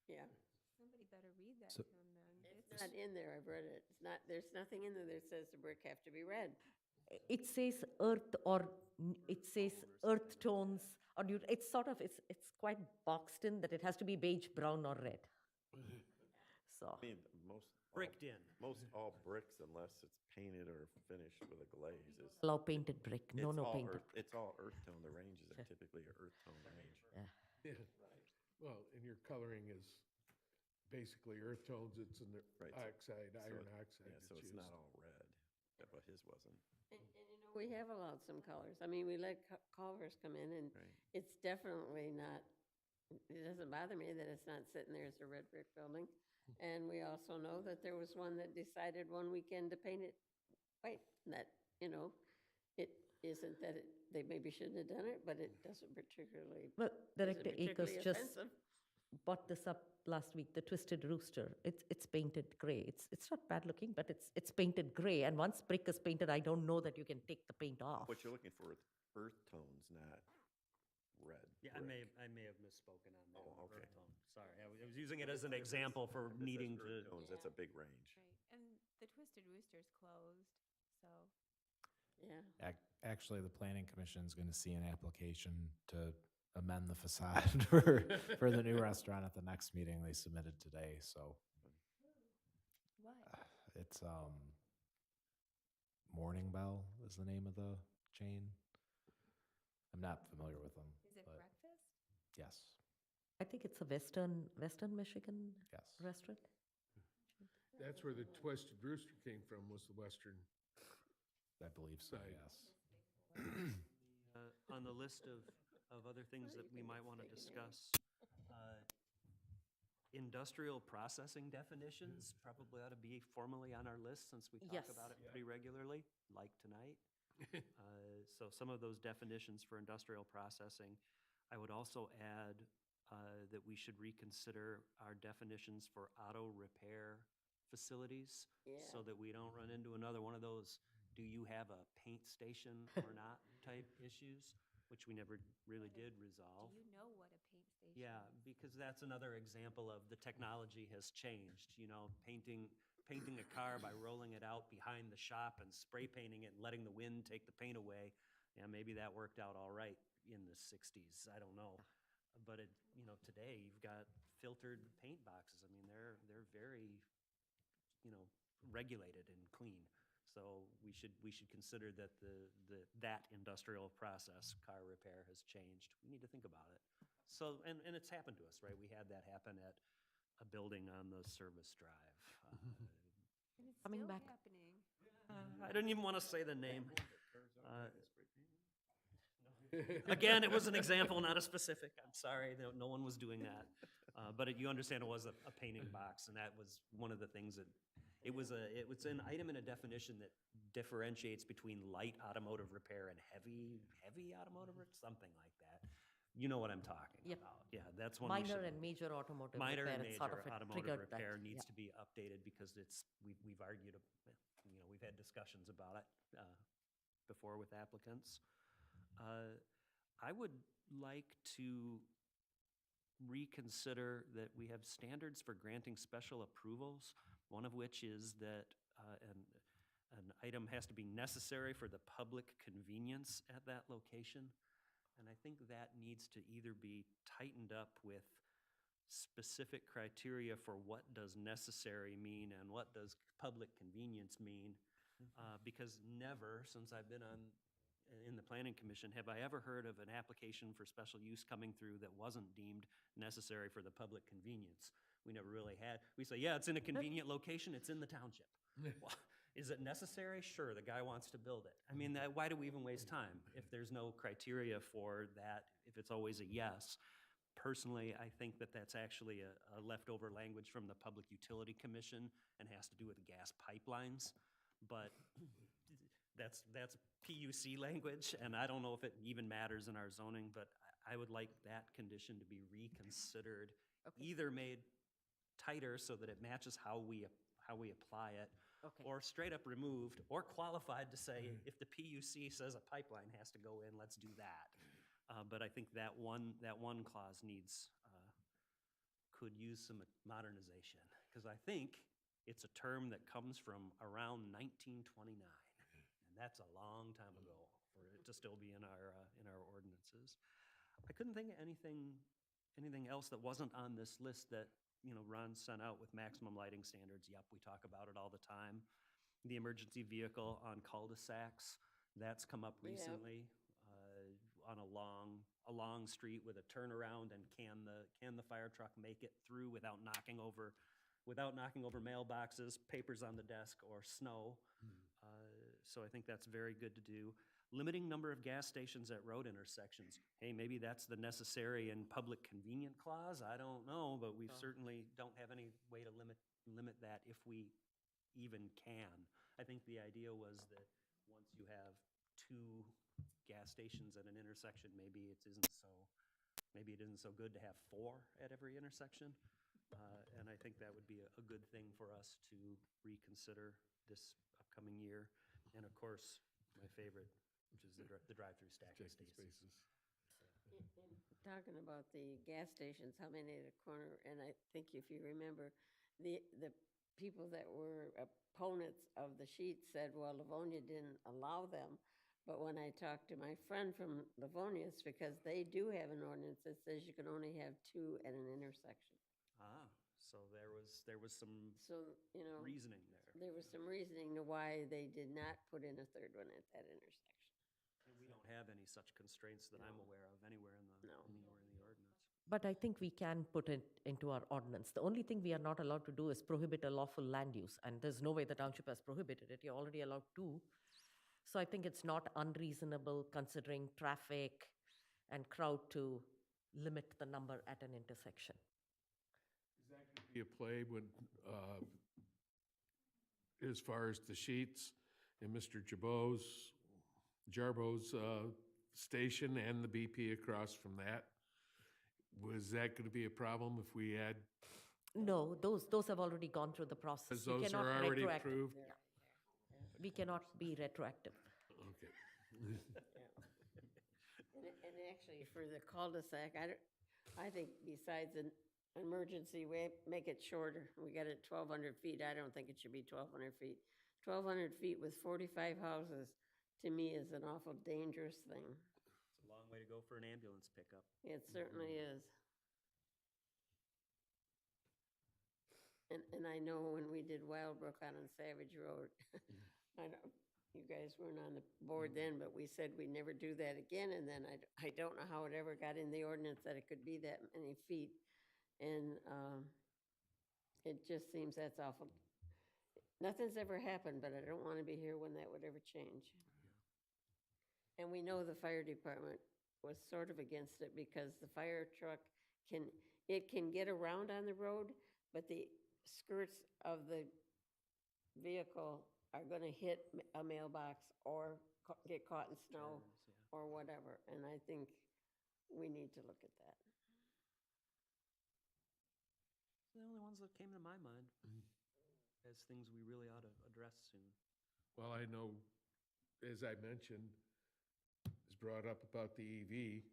yeah. Somebody better read that So- to him then. It's not in there, I've read it. It's not, there's nothing in there that says the brick have to be red. It says earth or it says earth tones or it's sort of, it's quite boxed in that it has to be beige, brown or red. So, I mean, most. Bricked in. Most all bricks, unless it's painted or finished with a glaze, is. allow painted brick. No, it's no all painted. earth- It's all earth tone. The ranges are typically an earth tone range. Yeah. Well, and your coloring is basically earth tones, it's an Right, oxide, So iron it- oxide Yeah, that's so it's used. not all red, but his wasn't. And we have allowed some colors. I mean, we let Culvers come in and Right. it's definitely not, it doesn't bother me that it's not sitting there as a red brick building. And we also know that there was one that decided one weekend to paint it white. That, it isn't that they maybe shouldn't have done it, but it doesn't particularly, Well, isn't Director Akers particularly just offensive. brought this up last week, the Twisted Rooster. It's painted gray. It's not bad looking, but it's painted gray. And once brick is painted, I don't know that you can take the paint off. What you're looking for is earth tones, not red. Yeah, brick. I may have misspoken on that. Oh, okay. earth tone. Sorry, I was using it as an example for If it says needing earth to. tones, that's a big range. Right, and the Twisted Rooster's closed, so. Yeah. Actually, the planning commission is going to see an application to amend the facade for the new restaurant at the next meeting they submitted today, so What? it's, Morning Bell is the name of the chain. I'm not familiar with them, Is it but breakfast? yes, I think it's a Western Michigan yes. restaurant. That's where the Twisted Rooster came from, was the western. I believe so, Side. yes. On the list of other things that we might want to discuss, industrial processing definitions probably ought to be formally on our list since we talk Yes. about it pretty regularly, like tonight. So some of those definitions for industrial processing. I would also add that we should reconsider our definitions for auto repair facilities so that we don't run into another one of those, do you have a paint station or not type issues, which we never really did resolve. Do you know what a paint station is? Yeah, because that's another example of the technology has changed, painting a car by rolling it out behind the shop and spray painting it and letting the wind take the paint away Yeah, maybe that worked out all right in the 60s, I don't know. But it, you know, today you've got filtered paint boxes. I mean, they're very, you know, regulated and clean. So we should consider that that industrial process, car repair, has changed. We need to think about it. So, and it's happened to us, right? We had that happen at a building on the service drive. And it's Coming still back. happening. I don't even want to say the name. Again, it was an example, not a specific. I'm sorry, no one was doing that. But you understand it was a painting box, and that was one of the things that, it was an item in a definition that differentiates between light automotive repair and heavy automotive, something like that. You know what I'm talking Yep. about. Yeah, that's one we Minor should. and major automotive Minor repair, and it's sort major of it automotive triggered that, repair needs yeah. to be updated because we've argued, you know, we've had discussions about it before with applicants. I would like to reconsider that we have standards for granting special approvals, one of which is that an item has to be necessary for the public convenience at that location. And I think that needs to either be tightened up with specific criteria for what does necessary mean and what does public convenience mean. Because never, since I've been in the Planning Commission, have I ever heard of an application for special use coming through that wasn't deemed necessary for the public convenience. We never really had. We say, yeah, it's in a convenient location, it's in the township. Well, is it necessary? Sure, the guy wants to build it. I mean, why do we even waste time if there's no criteria for that, if it's always a yes? Personally, I think that that's actually a leftover language from the Public Utility Commission and has to do with gas pipelines. But that's PUC language, and I don't know if it even matters in our zoning, but I would like that condition to be reconsidered, either made tighter so that it matches how we apply it, or straight up removed, or qualified to say, if the PUC says a pipeline has to go in, let's do that. But I think that one clause could use some modernization, because I think it's a term that comes from around 1929, and that's a long time ago for it to still be in our ordinances. I couldn't think of anything else that wasn't on this list that, you know, Ron sent out with maximum lighting standards. Yep, we talk about it all the time. The emergency vehicle on cul-de-sacs, that's come up recently. On a long street with a turnaround, and can the fire truck make it through without knocking over mailboxes, papers on the desk, or snow? So I think that's very good to do. Limiting number of gas stations at road intersections. Hey, maybe that's the necessary and public convenient clause. I don't know, but we certainly don't have any way to limit that if we even can. I think the idea was that once you have 2 gas stations at an intersection, maybe it isn't so good to have 4 at every intersection. And I think that would be a good thing for us to reconsider this upcoming year. And of course, my favorite, which is the drive-through stacking spaces. Talking about the gas stations, how many at a corner, and I think if you remember, the people that were opponents of the sheet said, well, Livonia didn't allow them. But when I talked to my friend from Livonia, it's because they do have an ordinance that says you can only have 2 at an intersection. So there was some you know, reasoning there. There was some reasoning to why they did not put in a 3rd one at that intersection. And we don't have any such constraints that I'm aware of anywhere in the ordinance. But I think we can put it into our ordinance. The only thing we are not allowed to do is prohibit a lawful land use, and there's no way the township has prohibited it. You're already allowed 2. So I think it's not unreasonable, considering traffic and crowd, to limit the number at an intersection. Is that going to be a play when, as far as the sheets and Mr. Jarbo's station and the BP across from that? Was that going to be a problem if we had? No, those have already gone through the process. Because You those cannot are already retroact- approved? We cannot be retroactive. Okay. And actually, for the cul-de-sac, I think besides an emergency, we make it shorter. We got it 1,200 feet. I don't think it should be 1,200 feet. 1,200 feet with 45 houses to me is an awful dangerous thing. It's a long way to go for an ambulance pickup. It certainly is. And I know when we did Wildbrook on Savage Road, I don't, you guys weren't on the board then, but we said we'd never do that again, and then I don't know how it ever got in the ordinance that it could be that many feet. And, it just seems that's awful. Nothing's ever happened, but I don't want to be here when that would ever change. And we know the fire department was sort of against it because the fire truck can get around on the road, but the skirts of the vehicle are gonna hit a mailbox or get caught in snow Turns, yeah. or whatever, and I think we need to look at that. The only ones that came to my mind as things we really ought to address soon. Well, I know, as I mentioned, is brought up about the EV.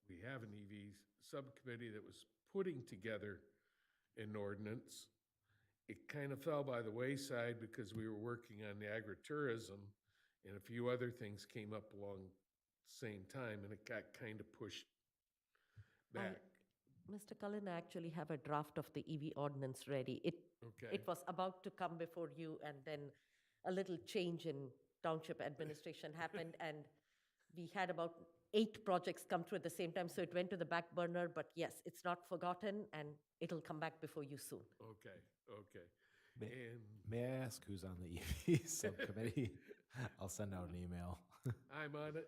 We have an EV subcommittee that was putting together an ordinance. It kind of fell by the wayside because we were working on the agritourism, and a few other things came up along the same time, and it got kind of pushed back. Mr. Cullen, I actually have a draft of the EV ordinance ready. Okay. It was about to come before you, and then a little change in township administration happened, and we had about 8 projects come through at the same time, so it went to the back burner, but yes, it's not forgotten, and it'll come back before you soon. Okay, okay. May- And May I ask who's on the EV subcommittee? I'll send out an email. I'm on it,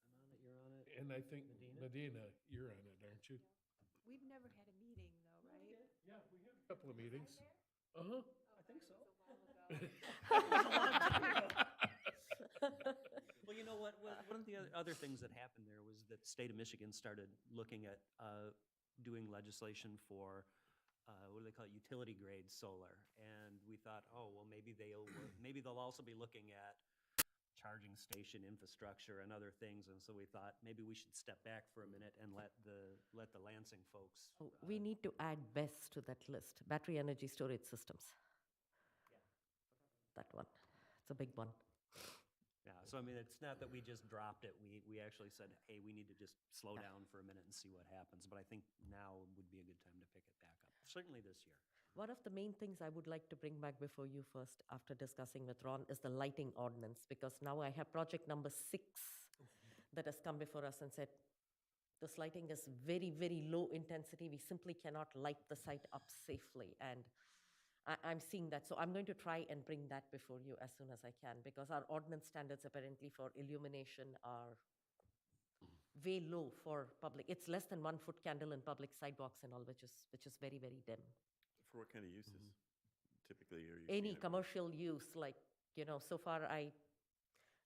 I'm on it, you're on it. and I think Medina? Medina, you're on it, aren't you? We've never had a meeting though, right? Yeah, we had a couple of meetings. Uh-huh. I think so. It was a while ago. Well, you know what, one of the other things that happened there was that the state of Michigan started looking at doing legislation for, what do they call it, utility grade solar. And we thought, oh, well, maybe they'll also be looking at charging station infrastructure and other things. And so we thought, maybe we should step back for a minute and let the Lansing folks. Oh, we need to add BESS to that list, battery energy storage systems. That one, it's a big one. Yeah, so I mean, it's not that we just dropped it. We actually said, hey, we need to just slow down for a minute and see what happens. But I think now would be a good time to pick it back up, certainly this year. One of the main things I would like to bring back before you first, after discussing with Ron, is the lighting ordinance, because now I have project number 6 that has come before us and said, this lighting is very, very low intensity. We simply cannot light the site up safely. And I'm seeing that. So I'm going to try and bring that before you as soon as I can, because our ordinance standards apparently for illumination are way low for public. It's less than 1 foot candle in public sidewalks and all, which is very, very dim. For what kind of uses typically are you? Any seeing it? commercial use, like, so far I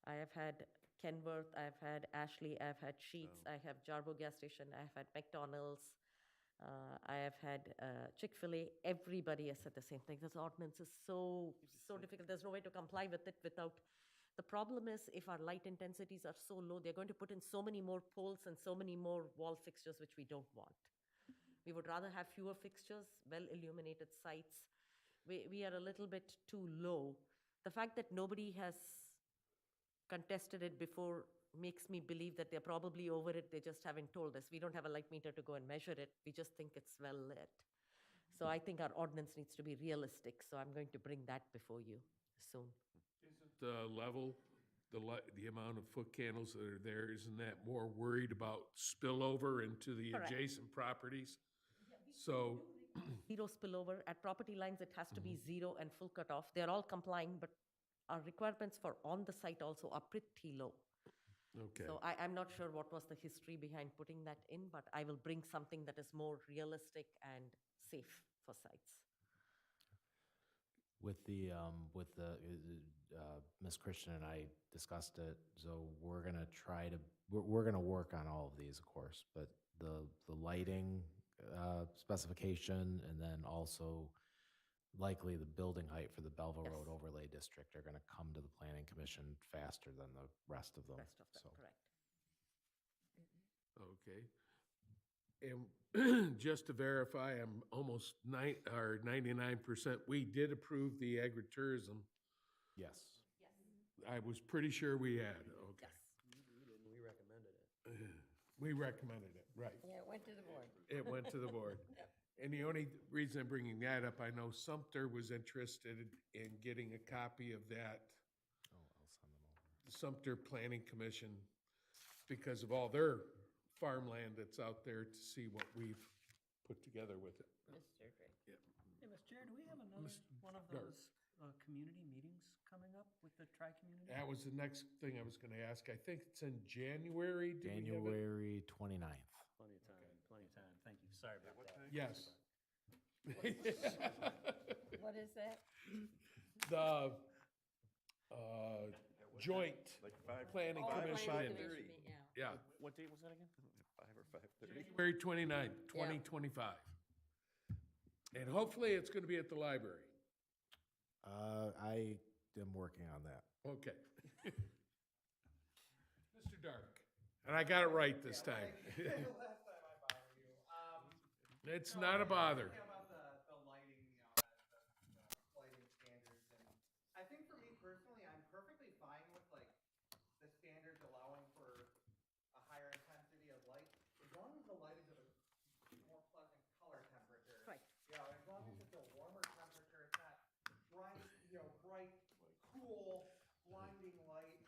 have had Kenworth, I've had Ashley, I've had Sheets, Oh. I have Jarbo gas station, I've had McDonald's, I have had Chick-fil-A. Everybody has said the same thing. This ordinance is so difficult. There's no way to comply with it without. The problem is, if our light intensities are so low, they're going to put in so many more poles and so many more wall fixtures, which we don't want. We would rather have fewer fixtures, well-illuminated sites. We are a little bit too low. The fact that nobody has contested it before makes me believe that they're probably over it. They just haven't told us. We don't have a light meter to go and measure it. We just think it's well lit. So I think our ordinance needs to be realistic. So I'm going to bring that before you soon. Isn't the level, the amount of foot candles that are there, isn't that more worried about spillover into the Correct. adjacent properties? So, Zero spillover. At property lines, it has to be 0 and full cutoff. They're all complying, but our requirements for on the site also are pretty low. okay. So I'm not sure what was the history behind putting that in, but I will bring something that is more realistic and safe for sites. With Ms. Christian and I discussed it, so we're gonna we're gonna work on all of these, of course, but the lighting specification, and then also likely the building height for the Belleville Road Yes. Overlay District are gonna come to the Planning Commission faster than the rest of them. Rest of them, So, correct. Okay. And just to verify, I'm almost 99%, we did approve the agritourism. yes. I was pretty sure we had, okay. We recommended it. We recommended it, right. Yeah, it went to the board. It went to the board. And the only reason I'm bringing that up, I know Sumter was interested in getting a copy of that Oh, I'll send them over. Sumter Planning Commission because of all their farmland that's out there to see what we've put together with it. Mr. Drake. Hey, Mr. Chair, do we have another one of Dark. those community meetings coming up with the tri-community? That was the next thing I was gonna ask. I think it's in January. Do we have it? January 29th. Plenty of time, plenty of time. Thank you. Sorry about that. Yes. What is that? The joint Like 5, planning Oh, planning commission. commission, $5:30. Yeah. Yeah, What date was that again? 5 or 5:30. January 29th, 2025. And hopefully it's gonna be at the library. I am working on that. Okay. Mr. Dark, and I got it right this time. The last time I bothered you. It's not a bother. Talking about the lighting, the lighting standards, and I think for me personally, I'm perfectly fine with like the standards allowing for a higher intensity of light, as long as the light is of a more pleasant color temperature. Right. You know, as long as it's a warmer temperature, it's not bright, bright, cool, blinding light.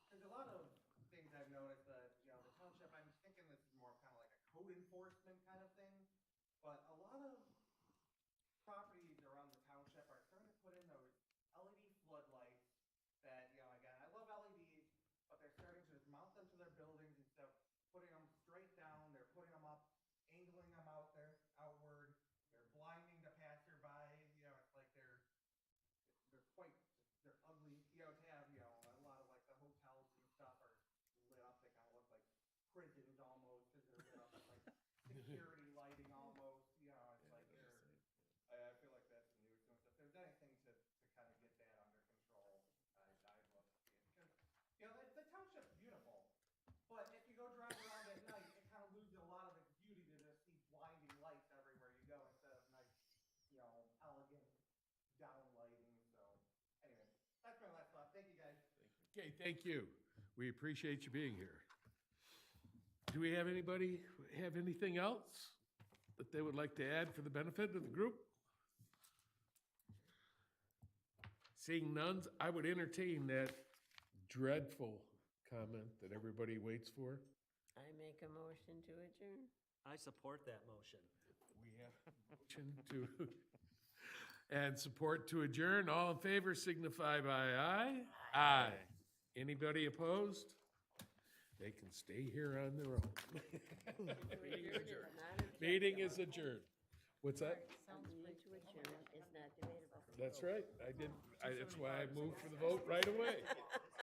There's a lot of things I've noticed that, the township, I'm thinking this is more kind of like a code enforcement kind of thing, but a lot of properties around the township are starting to put in those LED floodlights that, again, I love LEDs, but they're starting to just mount them to their buildings instead of putting them straight down, they're putting them up, angling them out there, outward, they're blinding the passerby, it's like they're quite, they're ugly, to have, a lot of like the hotels and stuff are lit up, they kind of look like prisons almost, because they're lit up with like security lighting almost, it's like they're, I feel like that's a nuisance. If there's anything to kind of get that under control, I'd love to see it, because, the township's beautiful, but if you go drive around at night, it kind of loses a lot of its beauty to just see blinding lights everywhere you go instead of nice, elegant downlighting, so, anyway, that's my last thought, thank you guys. Okay, thank you. We appreciate you being here. Do we have anybody have anything else that they would like to add for the benefit of the group? Seeing none, I would entertain that dreadful comment that everybody waits for. I make a motion to adjourn. I support that motion. We have a motion to, and support to adjourn. All in favor signify by aye. Aye. Anybody opposed? They can stay here on their own. Meeting is adjourned. What's that? Need to adjourn is not debatable. That's right. That's why I moved for the vote right away.